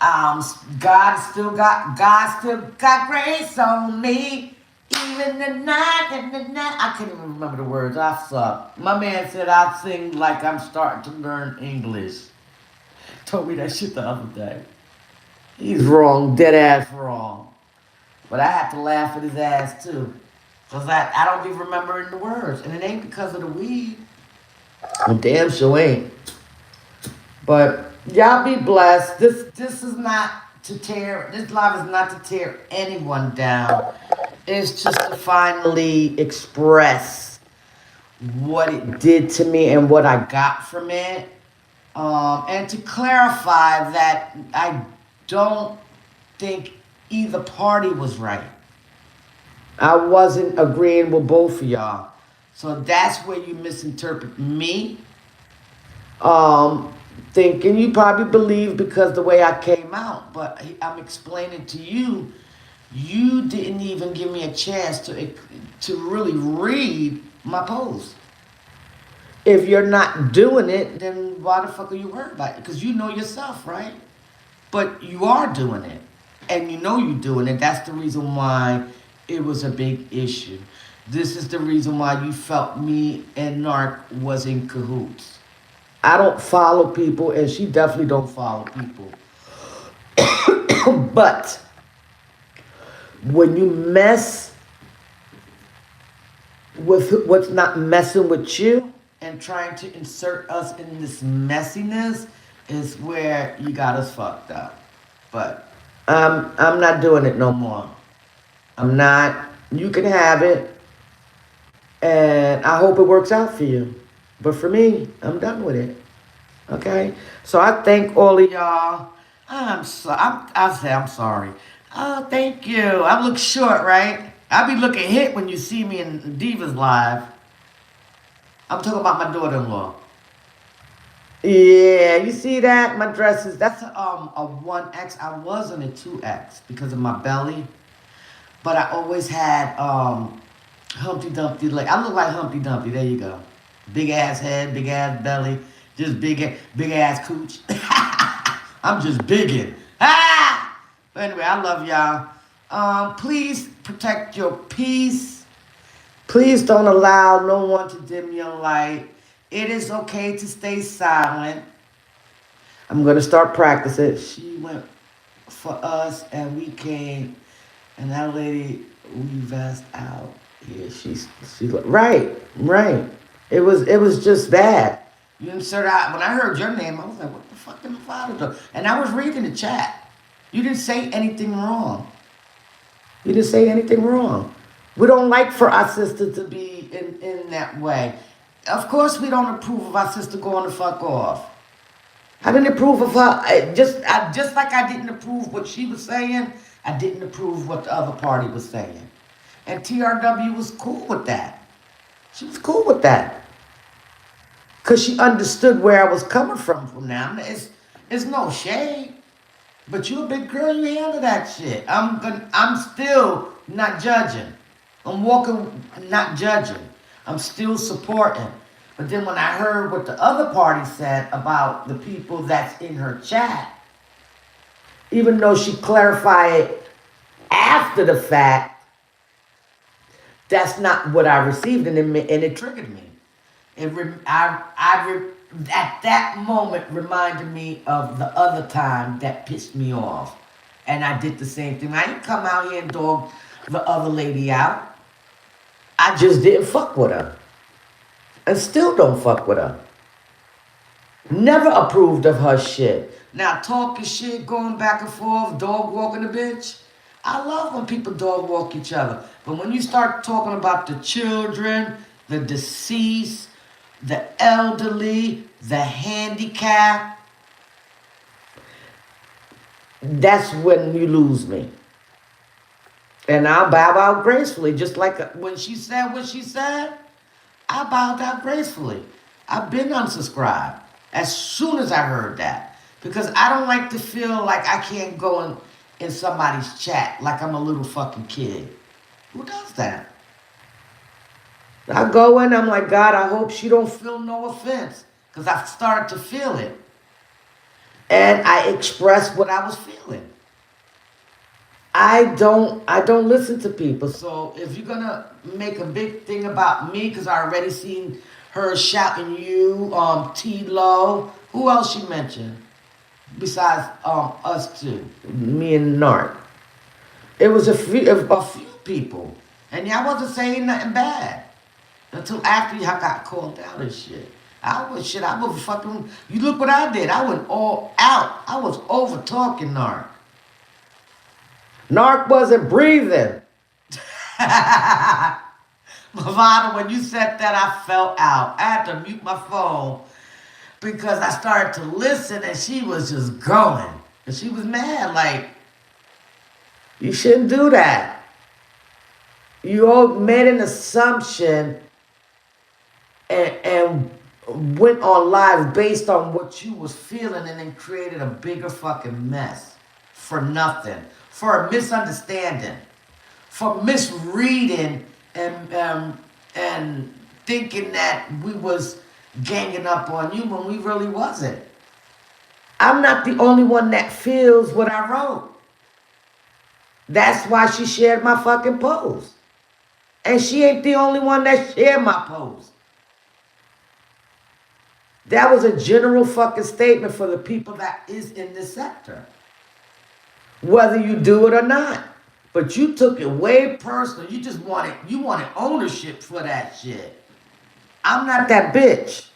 God still got grace on me. Even the night and the night. I can't even remember the words. I suck. My man said I sing like I'm starting to learn English. Told me that shit the other day. He's wrong, dead ass wrong. But I have to laugh at his ass too. Cause I don't be remembering the words. And it ain't because of the weed. I'm damn sure ain't. But y'all be blessed. This is not to tear, this live is not to tear anyone down. It's just to finally express what it did to me and what I got from it. And to clarify that I don't think either party was right. I wasn't agreeing with both of y'all. So that's where you misinterpret me. Thinking you probably believe because the way I came out. But I'm explaining to you, you didn't even give me a chance to really read my post. If you're not doing it, then why the fuck are you worried about it? Because you know yourself, right? But you are doing it. And you know you're doing it. That's the reason why it was a big issue. This is the reason why you felt me and Narc was in cahoots. I don't follow people, and she definitely don't follow people. But when you mess with what's not messing with you and trying to insert us in this messiness is where you got us fucked up. But I'm not doing it no more. I'm not. You can have it, and I hope it works out for you. But for me, I'm done with it. Okay. So I thank all of y'all. I say I'm sorry. Oh, thank you. I look short, right? I be looking hit when you see me in Divas Live. I'm talking about my daughter-in-law. Yeah, you see that? My dress is, that's a 1X. I was in a 2X because of my belly. But I always had Humpty Dumpty leg. I look like Humpty Dumpty. There you go. Big ass head, big ass belly, just big ass cooch. I'm just biggin'. Ah! But anyway, I love y'all. Please protect your peace. Please don't allow no one to dim your light. It is okay to stay silent. I'm gonna start practicing. She went for us and we came, and that lady we vest out. Yeah, she's right. It was just bad. You insert out when I heard your name, I was like, what the fuck did my father do? And I was reading the chat. You didn't say anything wrong. You didn't say anything wrong. We don't like for our sister to be in that way. Of course we don't approve of our sister going the fuck off. I didn't approve of her. Just like I didn't approve what she was saying, I didn't approve what the other party was saying. And TRW was cool with that. She was cool with that. Because she understood where I was coming from now. It's no shade. But you a big girl, you handle that shit. I'm still not judging. I'm walking, not judging. I'm still supporting. But then when I heard what the other party said about the people that's in her chat, even though she clarified it after the fact, that's not what I received, and it triggered me. At that moment reminded me of the other time that pissed me off. And I did the same thing. I didn't come out here and dog the other lady out. I just didn't fuck with her. And still don't fuck with her. Never approved of her shit. Now talking shit, going back and forth, dog walking a bitch. I love when people dog walk each other. But when you start talking about the children, the deceased, the elderly, the handicapped, that's when you lose me. And I'll bow out gracefully, just like when she said what she said, I bowed out gracefully. I've been unsubscribed as soon as I heard that. Because I don't like to feel like I can't go in somebody's chat like I'm a little fucking kid. Who does that? I go in, I'm like, God, I hope she don't feel no offense. Because I started to feel it. And I expressed what I was feeling. I don't listen to people. So if you're gonna make a big thing about me, because I already seen her shouting you, T-Lo, who else she mentioned? Besides us two, me and Narc. It was a few people. And y'all wasn't saying nothing bad. Until after y'all got called out and shit. I was fucking, you look what I did. I went all out. I was over talking Narc. Narc wasn't breathing. Mavada, when you said that, I fell out. I had to mute my phone because I started to listen and she was just going. And she was mad, like, you shouldn't do that. You all made an assumption and went on live based on what you was feeling and then created a bigger fucking mess for nothing, for a misunderstanding, for misreading and thinking that we was ganging up on you when we really wasn't. I'm not the only one that feels what I wrote. That's why she shared my fucking post. And she ain't the only one that shared my post. That was a general fucking statement for the people that is in this sector. Whether you do it or not. But you took it way personal. You wanted ownership for that shit. I'm not that bitch.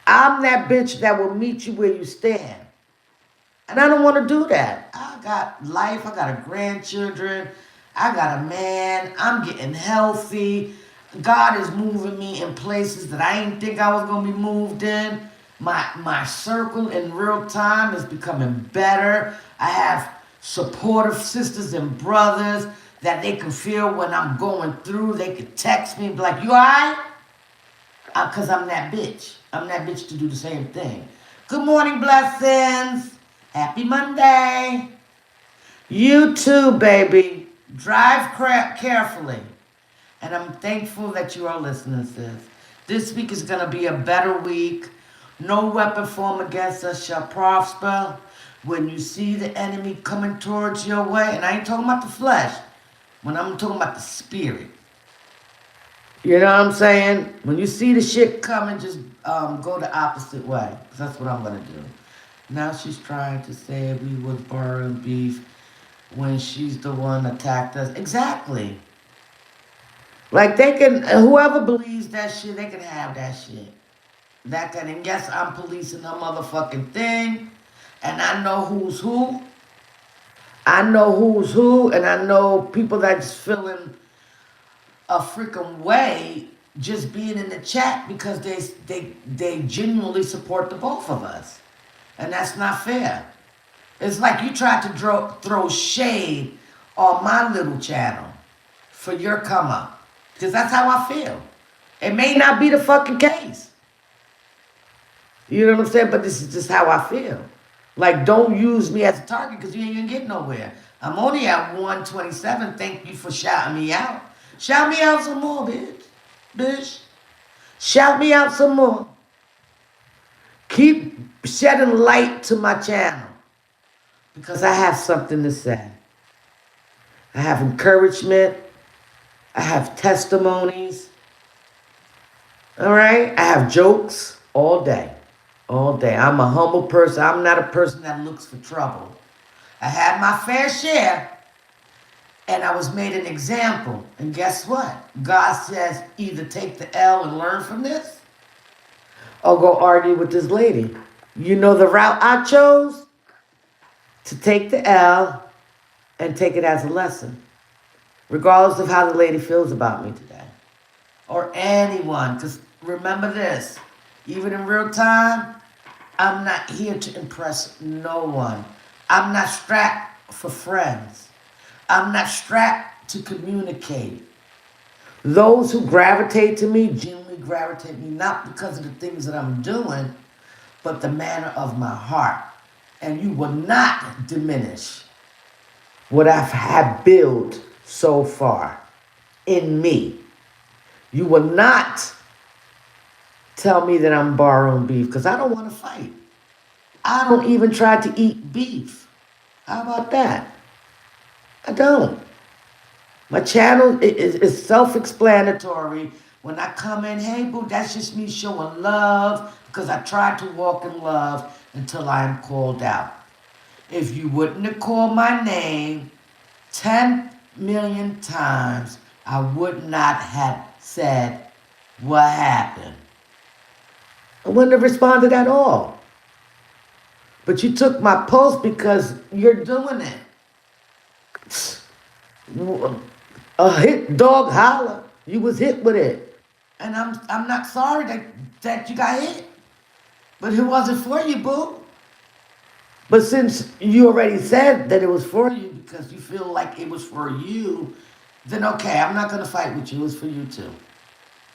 I'm that bitch that will meet you where you stand. And I don't want to do that. I got life. I got a grandchildren. I got a man. I'm getting healthy. God is moving me in places that I didn't think I was going to be moved in. My circle in real time is becoming better. I have supportive sisters and brothers that they can feel when I'm going through. They can text me and be like, you all right? Because I'm that bitch. I'm that bitch to do the same thing. Good morning, blessings. Happy Monday. You too, baby. Drive carefully. And I'm thankful that you are listening, sis. This week is going to be a better week. No weapon formed against us shall prosper. When you see the enemy coming towards your way, and I ain't talking about the flesh, when I'm talking about the spirit. You know what I'm saying? When you see the shit coming, just go the opposite way. 'Cause that's what I'm going to do. Now she's trying to say we was borrowing beef when she's the one attacked us. Exactly. Like they can, whoever believes that shit, they can have that shit. And yes, I'm policing the motherfucking thing. And I know who's who. I know who's who. And I know people that just feeling a freaking way just being in the chat because they genuinely support the both of us. And that's not fair. It's like you tried to throw shade on my little channel for your come up. Because that's how I feel. It may not be the fucking case. You know what I'm saying? But this is just how I feel. Like, don't use me as a target because you ain't gonna get nowhere. I'm only at 127. Thank you for shouting me out. Shout me out some more, bitch. Bitch. Shout me out some more. Keep shedding light to my channel. Because I have something to say. I have encouragement. I have testimonies. All right? I have jokes all day. All day. I'm a humble person. I'm not a person that looks for trouble. I had my fair share. And I was made an example. And guess what? God says either take the L and learn from this or go argue with this lady. You know the route I chose? To take the L and take it as a lesson. Regardless of how the lady feels about me today. Or anyone. Because remember this. Even in real time, I'm not here to impress no one. I'm not strapped for friends. I'm not strapped to communicate. Those who gravitate to me genuinely gravitate me not because of the things that I'm doing, but the manner of my heart. And you will not diminish what I have built so far in me. You will not tell me that I'm borrowing beef because I don't want to fight. I don't even try to eat beef. How about that? I don't. My channel is self-explanatory. When I come in, hey, boo, that's just me showing love because I try to walk in love until I am called out. If you wouldn't have called my name 10 million times, I would not have said what happened. I wouldn't have responded at all. But you took my post because you're doing it. A hit dog holler. You was hit with it. And I'm not sorry that you got hit. But it wasn't for you, boo. But since you already said that it was for you because you feel like it was for you, then okay, I'm not going to fight with you. It was for you too.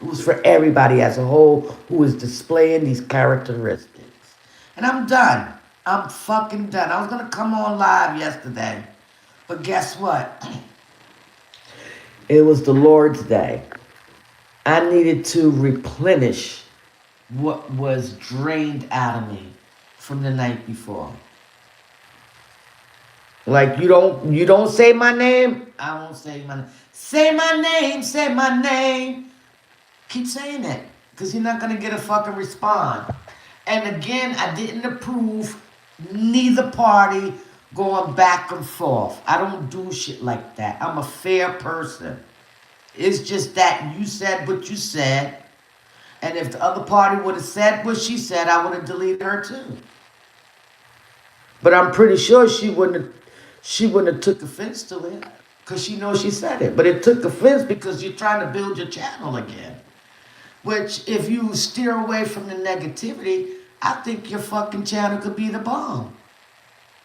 It was for everybody as a whole who is displaying these characteristics. And I'm done. I'm fucking done. I was going to come on live yesterday. But guess what? It was the Lord's day. I needed to replenish what was drained out of me from the night before. Like you don't say my name, I won't say my name. Say my name, say my name. Keep saying it, because you're not gonna get a fucking response. And again, I didn't approve neither party going back and forth. I don't do shit like that. I'm a fair person. It's just that you said what you said, and if the other party would have said what she said, I would have deleted her too. But I'm pretty sure she wouldn't have took offense to it, because she knows she said it. But it took offense because you're trying to build your channel again. Which, if you steer away from the negativity, I think your fucking channel could be the bomb.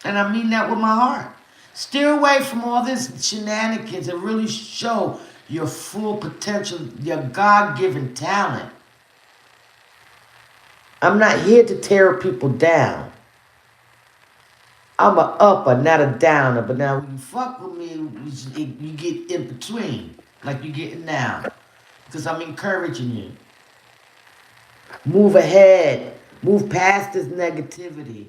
And I mean that with my heart. Steer away from all this shenanigans and really show your full potential, your God-given talent. I'm not here to tear people down. I'm a upper, not a downer. But now when you fuck with me, you get in between, like you're getting now. Because I'm encouraging you. Move ahead. Move past this negativity.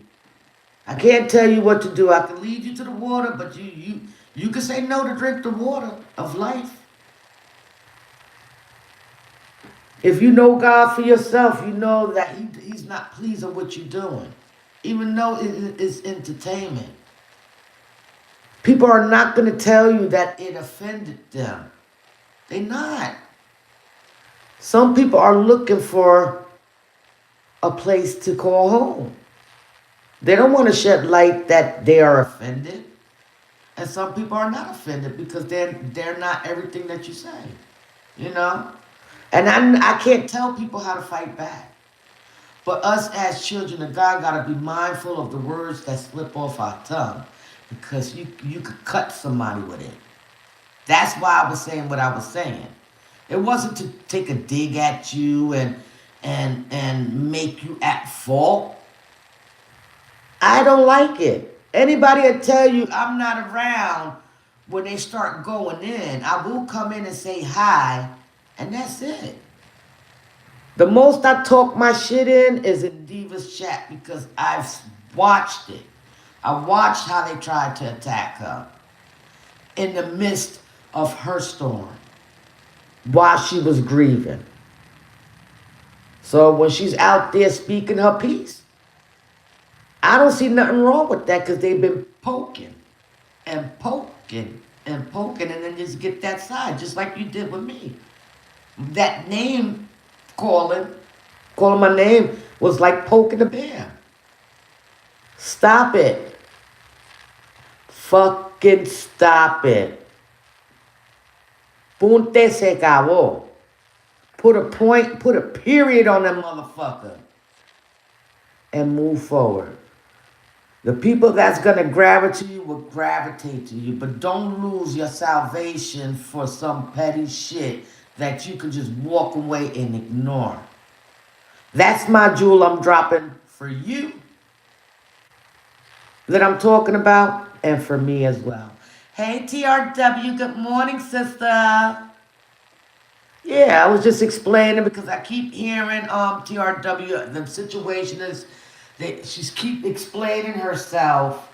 I can't tell you what to do. I can lead you to the water, but you can say no to drink the water of life. If you know God for yourself, you know that He's not pleased with what you're doing. Even though it's entertainment. People are not going to tell you that it offended them. They're not. Some people are looking for a place to call home. They don't want to shed light that they are offended. And some people are not offended because they're not everything that you say. You know? And I can't tell people how to fight back. But us as children of God got to be mindful of the words that slip off our tongue. Because you could cut somebody with it. That's why I was saying what I was saying. It wasn't to take a dig at you and make you at fault. I don't like it. Anybody will tell you I'm not around when they start going in. I will come in and say hi, and that's it. The most I talk my shit in is in Diva's chat because I've watched it. I watched how they tried to attack her in the midst of her storm while she was grieving. So when she's out there speaking her piece, I don't see nothing wrong with that because they've been poking and poking and poking and then just get that side, just like you did with me. That name calling my name was like poking a bear. Stop it. Fucking stop it. Punte se acabó. Put a point, put a period on that motherfucker. And move forward. The people that's going to gravitate to you will gravitate to you. But don't lose your salvation for some petty shit that you can just walk away and ignore. That's my jewel I'm dropping for you. That I'm talking about. And for me as well. Hey, TRW. Good morning, sister. Yeah, I was just explaining because I keep hearing TRW. The situation is that she's keep explaining herself.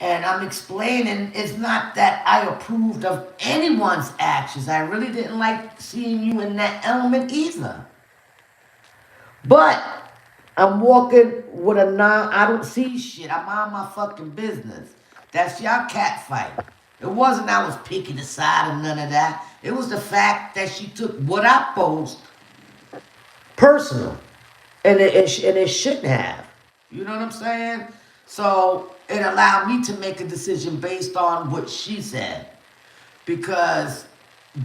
And I'm explaining it's not that I approved of anyone's actions. I really didn't like seeing you in that element either. But I'm walking with a I don't see shit. I'm on my fucking business. That's y'all cat fight. It wasn't I was picking a side or none of that. It was the fact that she took what I post personal. And it shouldn't have. You know what I'm saying? So it allowed me to make a decision based on what she said. Because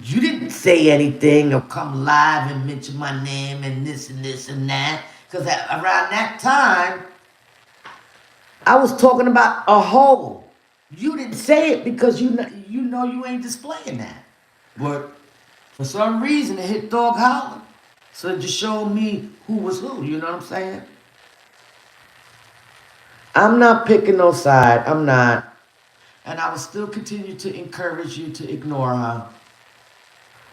you didn't say anything or come live and mention my name and this and that. Because around that time, I was talking about a whole. You didn't say it because you know you ain't displaying that. But for some reason, it hit dog holler. So it just showed me who was who. You know what I'm saying? I'm not picking no side. I'm not. And I will still continue to encourage you to ignore her.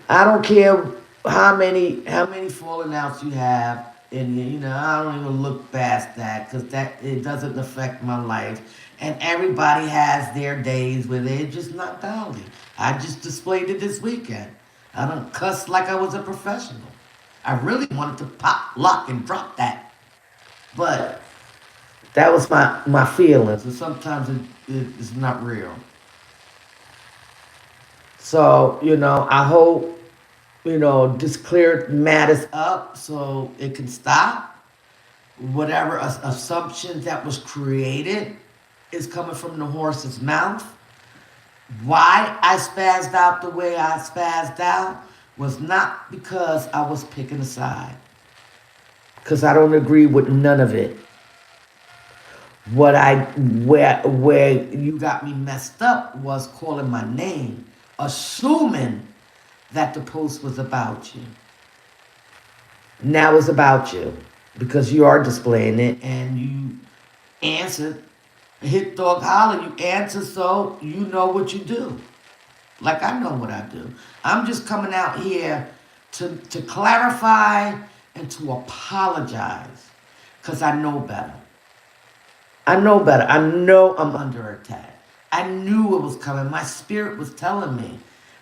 I don't care how many falling outs you have, and I don't even look past that because that it doesn't affect my life. And everybody has their days where they're just not downy. I just displayed it this weekend. I don't cuss like I was a professional. I really wanted to pop, lock, and drop that, but that was my feelings, and sometimes it's not real. So I hope this clear matters up so it can stop. Whatever assumption that was created is coming from the horse's mouth. Why I spazzed out the way I spazzed out was not because I was picking a side, because I don't agree with none of it. Where you got me messed up was calling my name, assuming that the post was about you. Now it's about you because you are displaying it and you answered. Hit dog holler, you answer, so you know what you do. Like I know what I do. I'm just coming out here to clarify and to apologize because I know better. I know better. I know I'm under attack. I knew it was coming. My spirit was telling me,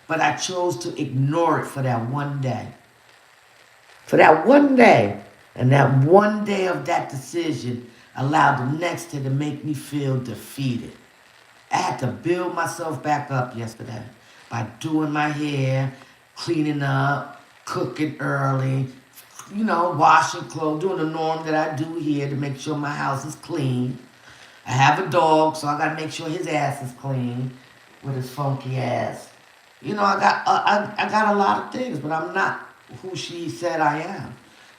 but I chose to ignore it for that one day. For that one day. And that one day of that decision allowed the next day to make me feel defeated. I had to build myself back up yesterday by doing my hair, cleaning up, cooking early, washing clothes, doing the norm that I do here to make sure my house is clean. I have a dog, so I gotta make sure his ass is clean with his funky ass. I got a lot of things, but I'm not who she said I am.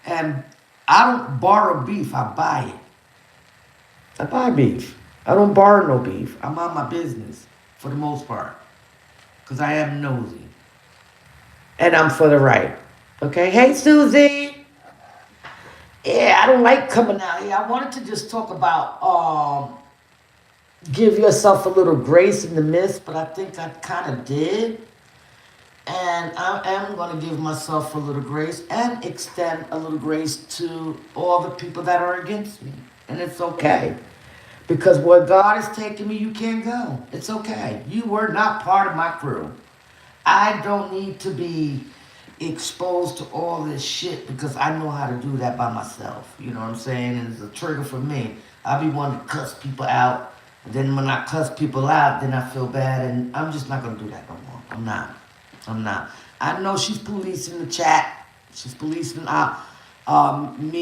And I don't borrow beef, I buy it. I buy beef. I don't borrow no beef. I'm on my business for the most part. Because I am nosy. And I'm for the right. Okay? Hey, Susie. Yeah, I don't like coming out here. I wanted to just talk about give yourself a little grace in the midst, but I think I kind of did. And I am going to give myself a little grace and extend a little grace to all the people that are against me. And it's okay. Because where God is taking me, you can't go. It's okay. You were not part of my crew. I don't need to be exposed to all this shit because I know how to do that by myself. You know what I'm saying? And it's a trigger for me. I be wanting to cuss people out. And then when I cuss people out, then I feel bad. And I'm just not going to do that no more. I'm not. I know she's policing the chat. She's policing me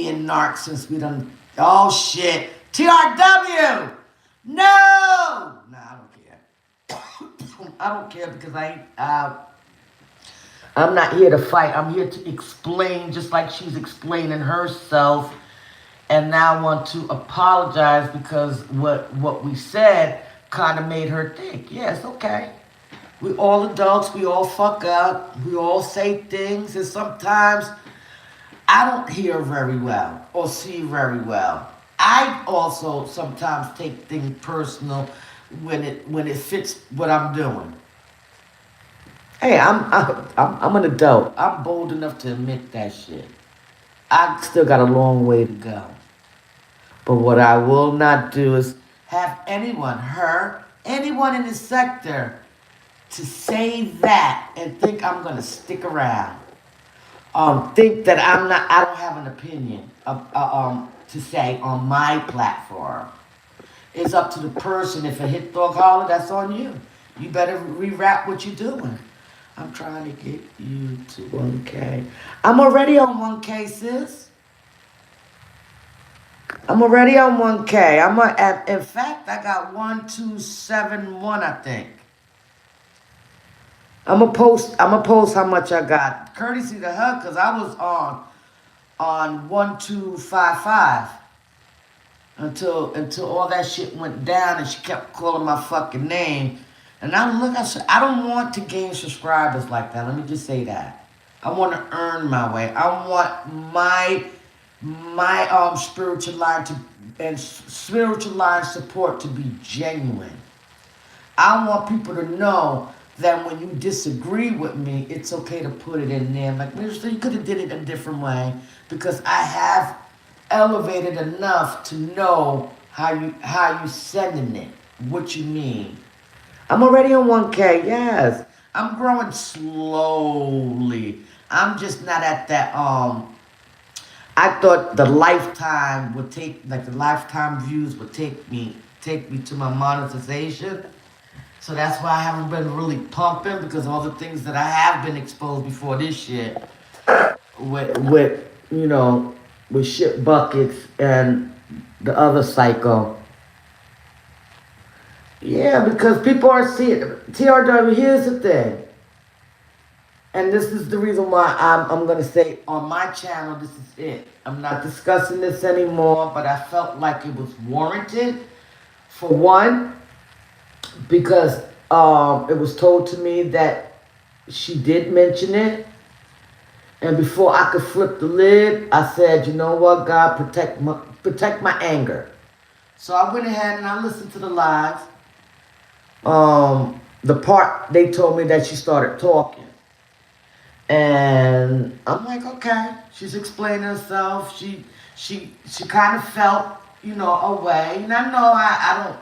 and Narc since we done. Oh shit. TRW. No. Nah, I don't care. I don't care because I'm not here to fight. I'm here to explain just like she's explaining herself. And now I want to apologize because what we said kind of made her think. Yeah, it's okay. We all adults, we all fuck up, we all say things, and sometimes I don't hear very well or see very well. I also sometimes take things personal when it fits what I'm doing. Hey, I'm an adult. I'm bold enough to admit that shit. I still got a long way to go. But what I will not do is have anyone in the sector to say that and think I'm gonna stick around. Think that I don't have an opinion to say on my platform. It's up to the person. If a hit dog holler, that's on you. You better rewrap what you're doing. I'm trying to get you to 1K. I'm already on 1K, sis. I'm already on 1K. In fact, I got 1271, I think. I'm gonna post how much I got. Courtesy to her, cause I was on 1255 until all that shit went down and she kept calling my fucking name. And I said, I don't want to gain subscribers like that. Let me just say that. I want to earn my way. I want my spiritual line support to be genuine. I want people to know then when you disagree with me, it's okay to put it in there. Like, Minister, you could have did it a different way because I have elevated enough to know how you sending it, what you mean. I'm already on 1K, yes. I'm growing slowly. I'm just not at that I thought the lifetime would take, like the lifetime views would take me to my monetization. So that's why I haven't been really pumping because all the things that I have been exposed before this shit with you know, with shit buckets and the other psycho. Yeah, because people are seeing TRW. Here's the thing, and this is the reason why I'm gonna say on my channel, this is it. I'm not discussing this anymore, but I felt like it was warranted. For one, because it was told to me that she did mention it, and before I could flip the lid, I said, you know what, God, protect my anger. So I went ahead and I listened to the live. The part they told me that she started talking. And I'm like, okay, she's explaining herself. She kind of felt, you know, away. And I know I don't.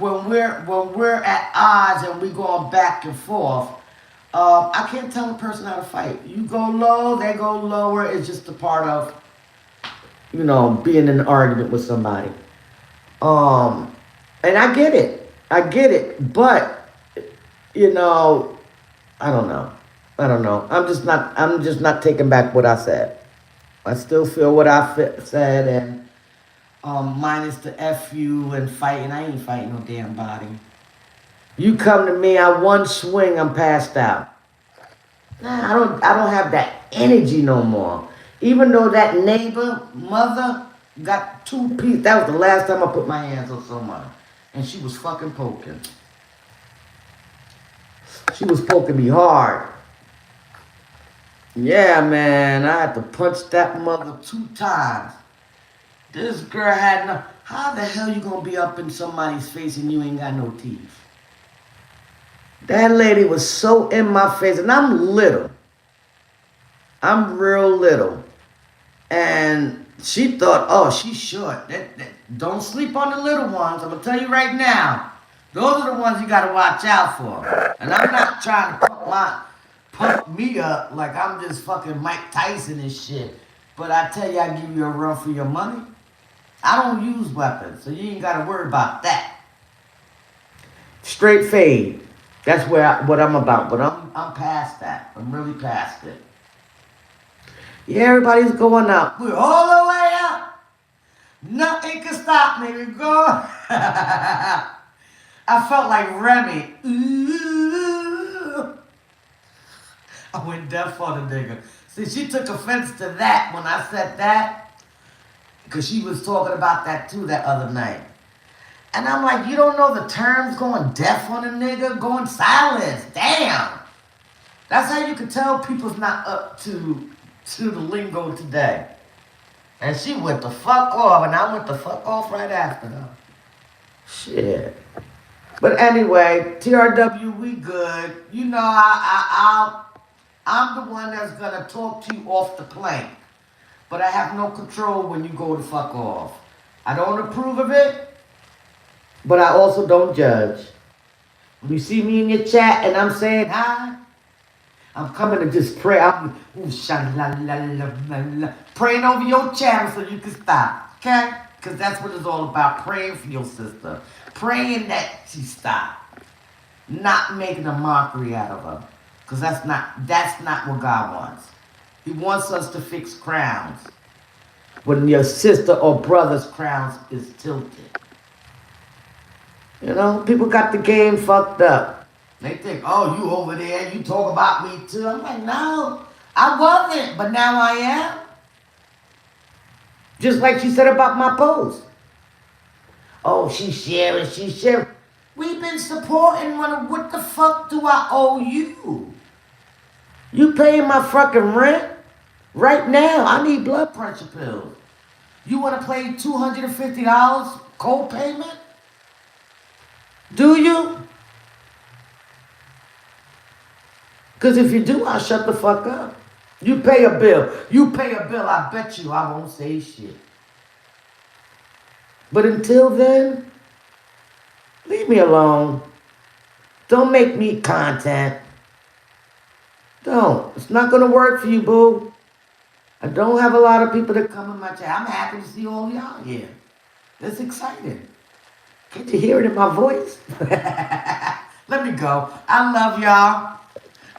When we're at odds and we going back and forth, I can't tell a person how to fight. You go low, they go lower. It's just a part of, you know, being in an argument with somebody. And I get it, but you know, I don't know. I'm just not taking back what I said. I still feel what I said, and minus the FU and fighting. I ain't fighting no damn body. You come to me, I one swing, I'm passed out. Nah, I don't have that energy no more. Even though that neighbor, mother, got 2 pieces. That was the last time I put my hands on someone. And she was fucking poking. She was poking me hard. Yeah, man, I had to punch that mother 2 times. This girl had no... How the hell you gonna be up in somebody's face and you ain't got no teeth? That lady was so in my face, and I'm little. I'm real little. And she thought, oh, she's short. Don't sleep on the little ones. I'm gonna tell you right now. Those are the ones you gotta watch out for. And I'm not trying to pump me up like I'm just fucking Mike Tyson and shit. But I tell you, I give you a run for your money. I don't use weapons, so you ain't gotta worry about that. Straight fade. That's what I'm about. But I'm past that. I'm really past it. Yeah, everybody's going up. We're all the way up. Nothing can stop me. We're going. I felt like Remy. Ooh. I went deaf on the nigga. See, she took offense to that when I said that. Because she was talking about that too that other night. And I'm like, you don't know the terms going deaf on a nigga? Going silence. Damn. That's how you can tell people's not up to the lingo today. And she went the fuck off, and I went the fuck off right after her. Shit. But anyway, TRW, we good. You know, I'm the one that's gonna talk to you off the plank. But I have no control when you go the fuck off. I don't approve of it, but I also don't judge. When you see me in your chat and I'm saying hi, I'm coming to just pray. I'm praying over your channel so you can stop, okay? Because that's what it's all about, praying for your sister. Praying that she stop. Not making a mockery out of her. Because that's not what God wants. He wants us to fix crowns. When your sister or brother's crowns is tilted. You know, people got the game fucked up. They think, oh, you over there, you talk about me too. I'm like, no, I wasn't, but now I am. Just like she said about my post. Oh, she's sharing. We've been supporting one another. What the fuck do I owe you? You paying my fucking rent? Right now, I need blood pressure pills. You want to pay $250 co-payment? Do you? Because if you do, I'll shut the fuck up. You pay a bill. You pay a bill, I bet you I won't say shit. But until then, leave me alone. Don't make me content. Don't. It's not going to work for you, boo. I don't have a lot of people that come in my chat. I'm happy to see all y'all here. That's exciting. Can't you hear it in my voice? Let me go. I love y'all.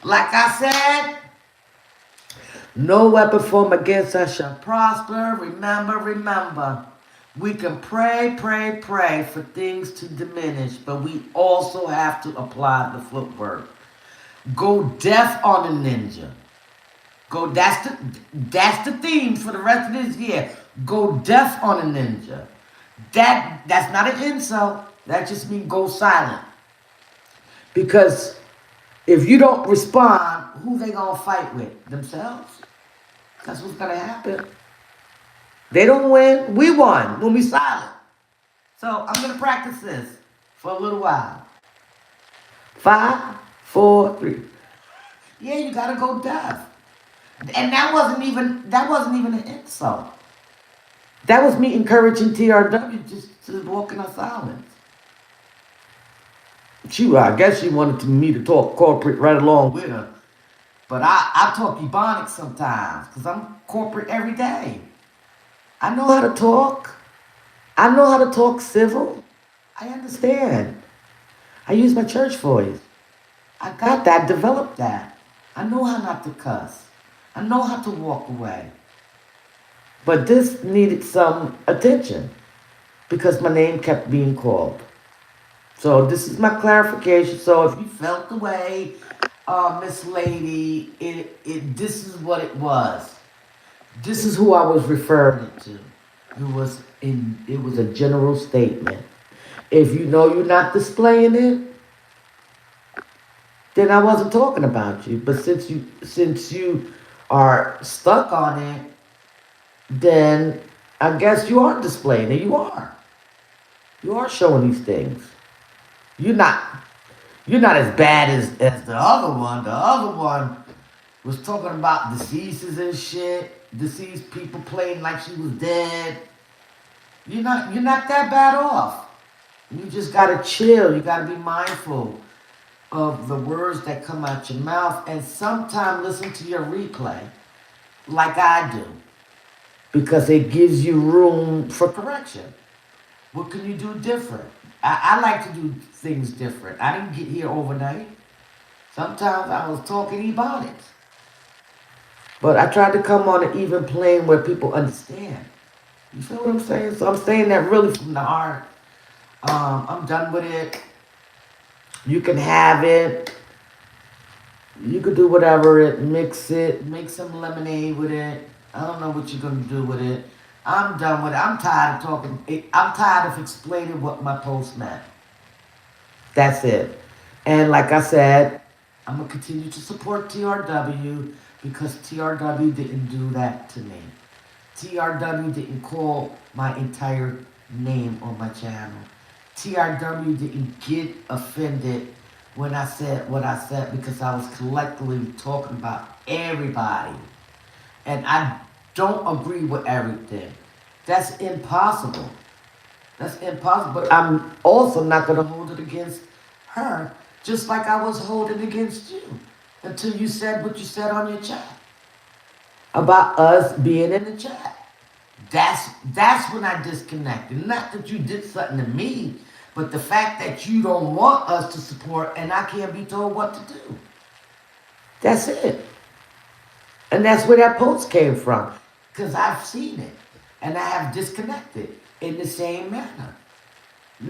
Like I said, no weapon formed against us shall prosper. Remember. We can pray for things to diminish, but we also have to apply the footwork. Go deaf on the ninja. That's the theme for the rest of this year. Go deaf on a ninja. That's not an insult. That just means go silent. Because if you don't respond, who they gonna fight with? Themselves. That's what's gonna happen. They don't win, we won when we silent. So I'm gonna practice this for a little while. 5, 4, 3. Yeah, you gotta go deaf. And that wasn't even an insult. That was me encouraging TRW just to walk in a silence. I guess she wanted me to talk corporate right along with her. But I talk Ebonics sometimes because I'm corporate every day. I know how to talk. I know how to talk civil. I understand. I use my church voice. I got that, developed that. I know how not to cuss. I know how to walk away. But this needed some attention because my name kept being called. So this is my clarification. So if you felt the way, Miss Lady, this is what it was. This is who I was referring to. It was a general statement. If you know you're not displaying it, then I wasn't talking about you. But since you are stuck on it, then I guess you are displaying it. You are. You are showing these things. You're not as bad as the other one. The other one was talking about deceases and shit. Deceased people playing like she was dead. You're not that bad off. You just gotta chill. You gotta be mindful of the words that come out your mouth, and sometimes listen to your replay, like I do, because it gives you room for correction. What can you do different? I like to do things different. I didn't get here overnight. Sometimes I was talking Ebonics. But I tried to come on an even plane where people understand. You feel what I'm saying? So I'm saying that really from the heart. I'm done with it. You can have it. You could do whatever mix it, make some lemonade with it. I don't know what you're gonna do with it. I'm done with it. I'm tired of talking. I'm tired of explaining what my post meant. That's it. And like I said, I'm gonna continue to support TRW because TRW didn't do that to me. TRW didn't call my entire name on my channel. TRW didn't get offended when I said what I said because I was collectively talking about everybody. And I don't agree with everything. That's impossible. That's impossible. But I'm also not going to hold it against her, just like I was holding against you until you said what you said on your chat about us being in the chat. That's when I disconnected. Not that you did something to me, but the fact that you don't want us to support and I can't be told what to do. That's it. And that's where that post came from. Because I've seen it. And I have disconnected in the same manner.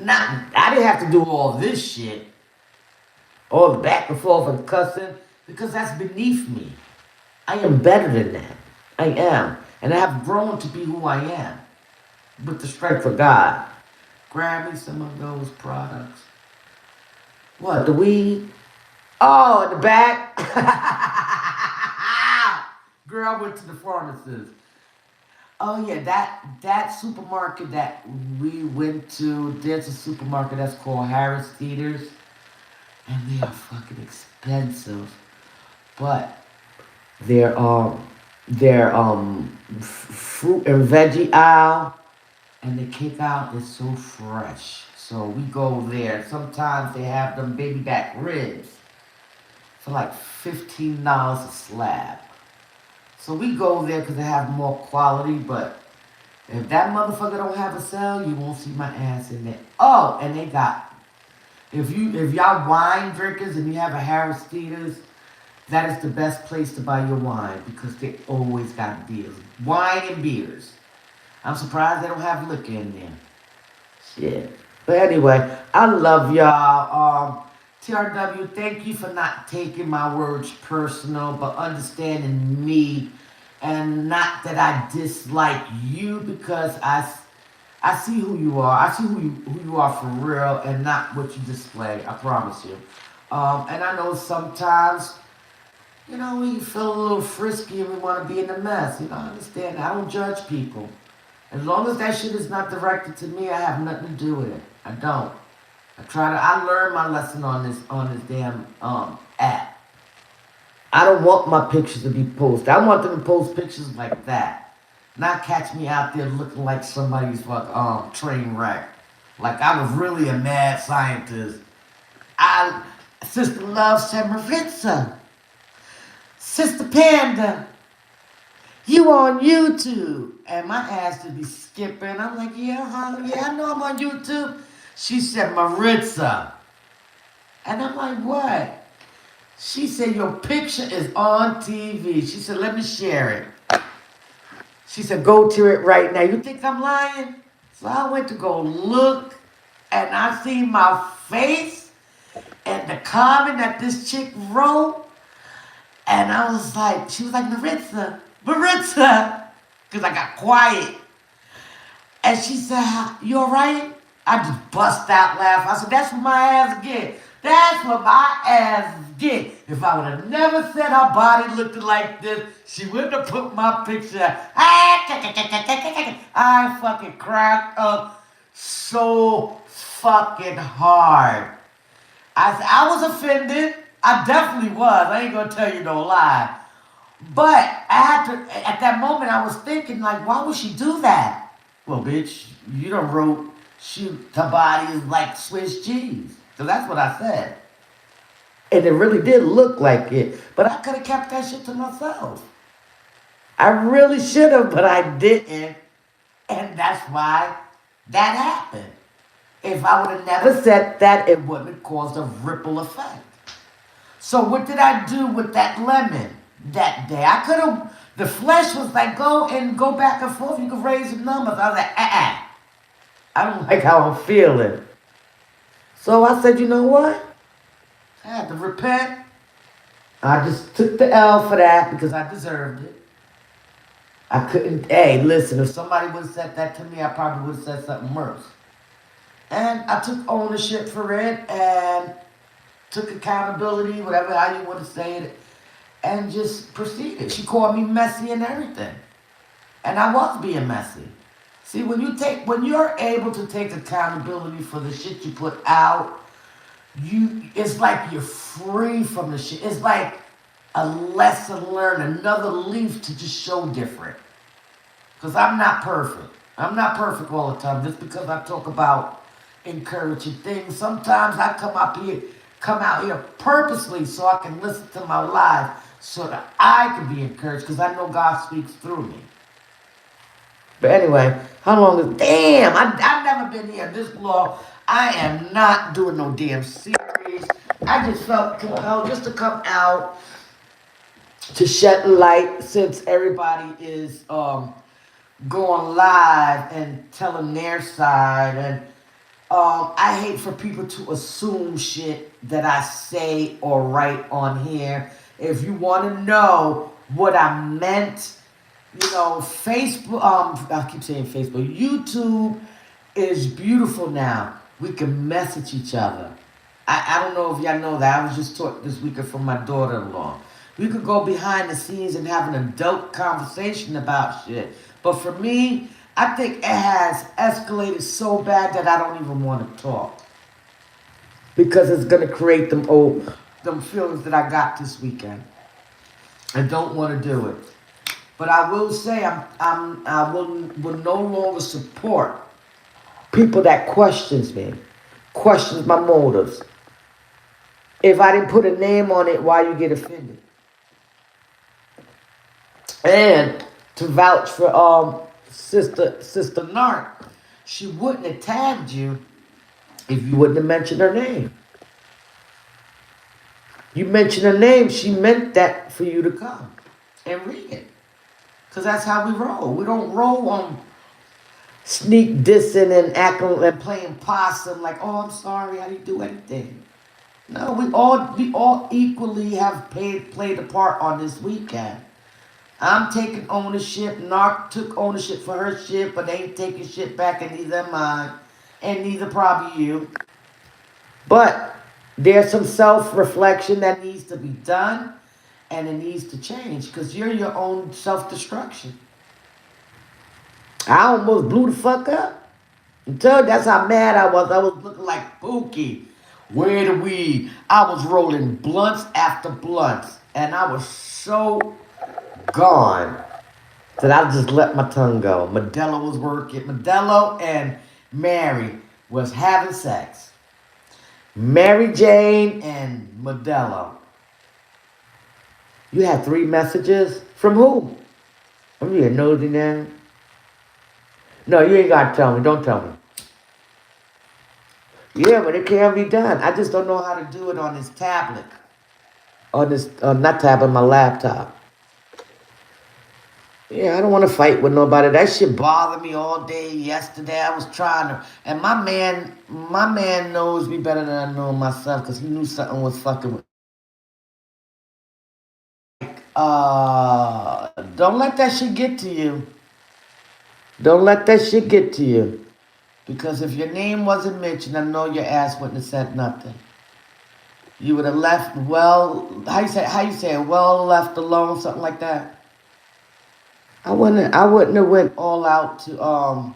I didn't have to do all this shit. All the back and forth and cussing. Because that's beneath me. I am better than that. I am. And I have grown to be who I am. With the strength of God. Grab me some of those products. What, the weed? Oh, in the back? Girl, I went to the pharmacist. Oh yeah, that supermarket that we went to, there's a supermarket that's called Harris Teeters. And they are fucking expensive. but their fruit and veggie aisle and the cake aisle is so fresh. So we go there. Sometimes they have them baby back ribs for like $15 a slab. So we go there because they have more quality, but if that motherfucker don't have a sale, you won't see my ass in there. Oh, and they got, if y'all wine drinkers and you have a Harris Teeter's, that is the best place to buy your wine because they always got deals. Wine and beers. I'm surprised they don't have liquor in there. Shit. But anyway, I love y'all. TRW, thank you for not taking my words personal, but understanding me. And not that I dislike you because I see who you are. I see who you are for real and not what you display. I promise you. And I know sometimes, you know, we feel a little frisky and we want to be in the mess. You know, I understand. I don't judge people. As long as that shit is not directed to me, I have nothing to do with it. I don't. I learned my lesson on this damn app. I don't want my pictures to be posted. I want them to post pictures like that. Not catch me out there looking like somebody's train wreck. Like I was really a mad scientist. Sister Love said, Maritza, Sister Panda, you on YouTube. And my ass to be skipping. I'm like, yeah, I know I'm on YouTube. She said, Maritza. And I'm like, what? She said, your picture is on TV. She said, let me share it. She said, go to it right now. You think I'm lying? So I went to go look, and I seen my face and the comment that this chick wrote. And I was like, she was like, Maritza, because I got quiet. And she said, you all right? I just bust out laughing. I said, that's what my ass get. That's what my ass get. If I would have never said her body looked like this, she wouldn't have put my picture. I fucking cracked up so fucking hard. I was offended. I definitely was. I ain't gonna tell you no lie. But I had to, at that moment, I was thinking, like, why would she do that? Well, bitch, you done wrote, her body is like Swiss cheese. So that's what I said. And it really did look like it. But I could have kept that shit to myself. I really should have, but I didn't. And that's why that happened. If I would have never said that, it wouldn't have caused a ripple effect. So what did I do with that lemon that day? I could have, the flesh was like, go back and forth. You could raise the numbers. I was like, I don't like how I'm feeling. So I said, you know what? I had to repent. I just took the L for that because I deserved it. I couldn't, hey, listen, if somebody would have said that to me, I probably would have said something worse. And I took ownership for it and took accountability, whatever how you want to say it, and just proceeded. She called me messy and everything. And I was being messy. See, when you're able to take accountability for the shit you put out, it's like you're free from the shit. It's like a lesson learned, another leaf to just show different. Because I'm not perfect. I'm not perfect all the time. Just because I talk about encouraging things, sometimes I come out here purposely so I can listen to my life so that I can be encouraged because I know God speaks through me. But anyway, how long is... Damn, I've never been here this long. I am not doing no damn series. I just felt compelled just to come out to shed light since everybody is going live and telling their side. And I hate for people to assume shit that I say or write on here. If you want to know what I meant... You know, Facebook, I keep saying Facebook, YouTube is beautiful now. We can message each other. I don't know if y'all know that. I was just taught this weekend from my daughter-in-law. We could go behind the scenes and have an adult conversation about shit. But for me, I think it has escalated so bad that I don't even want to talk. Because it's going to create them feelings that I got this weekend. I don't want to do it. But I will say I will no longer support people that questions me, questions my motives. If I didn't put a name on it, why you get offended? And to vouch for Sister Narc, she wouldn't have tagged you if you wouldn't have mentioned her name. You mentioned her name, she meant that for you to come and read it. Because that's how we roll. We don't roll on sneak dissing and acting and playing possum like, oh, I'm sorry, I didn't do anything. No, we all equally have played a part on this weekend. I'm taking ownership. Narc took ownership for her shit, but they ain't taking shit back, and neither am I, and neither probably you. But there's some self-reflection that needs to be done, and it needs to change, because you're your own self-destruction. I almost blew the fuck up. Until that's how mad I was. I was looking like Pookie. Where the weed? I was rolling blunts after blunts, and I was so gone that I just let my tongue go. Modelo was working. Modelo and Mary was having sex. Mary Jane and Modelo. You had 3 messages? From who? I'm being nosy now. No, you ain't got to tell me. Don't tell me. Yeah, but it can be done. I just don't know how to do it on this tablet. On this, not tablet, my laptop. Yeah, I don't want to fight with nobody. That shit bothered me all day yesterday. I was trying to, and my man knows me better than I know myself, because he knew something was fucking with. Don't let that shit get to you. Don't let that shit get to you. Because if your name wasn't mentioned, I know your ass wouldn't have said nothing. You would have left how you say it, well left alone, something like that. I wouldn't have went all out to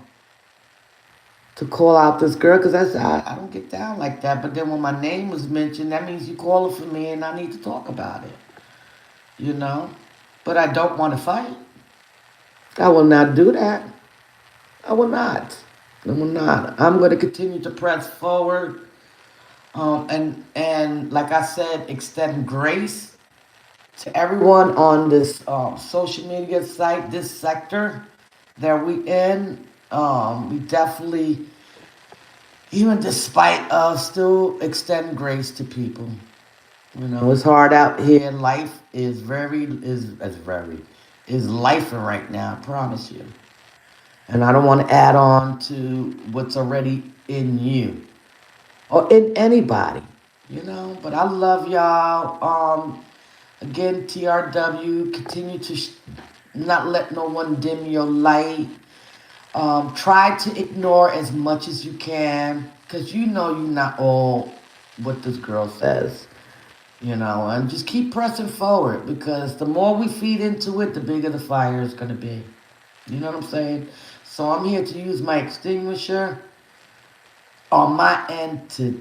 call out this girl, because I don't get down like that. But then when my name was mentioned, that means you calling for me and I need to talk about it. You know? But I don't want to fight. I will not do that. I will not. I will not. I'm going to continue to press forward. And like I said, extend grace to everyone on this social media site, this sector that we in. We definitely, even despite still extend grace to people. You know, it's hard out here. Life is lifing right now, I promise you. And I don't want to add on to what's already in you or in anybody, you know. But I love y'all. Again, TRW, continue to not let no one dim your light. Try to ignore as much as you can, because you know you're not all what this girl says, you know. And just keep pressing forward, because the more we feed into it, the bigger the fire is going to be. You know what I'm saying? So I'm here to use my extinguisher on my end to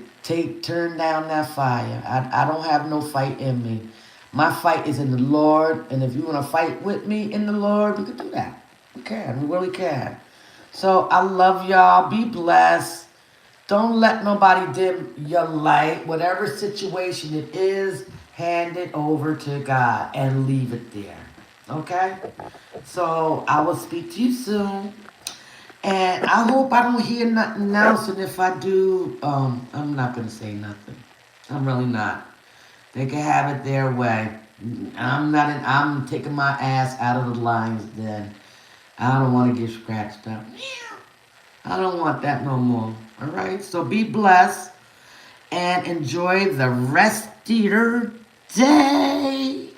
turn down that fire. I don't have no fight in me. My fight is in the Lord, and if you want to fight with me in the Lord, we can do that. We can. We really can. So I love y'all. Be blessed. Don't let nobody dim your light. Whatever situation it is, hand it over to God and leave it there. Okay? So I will speak to you soon. And I hope I don't hear nothing else. And if I do, I'm not going to say nothing. I'm really not. They can have it their way. I'm taking my ass out of the lion's den. I don't want to get scratched up. I don't want that no more. All right? So be blessed and enjoy the rest of your day.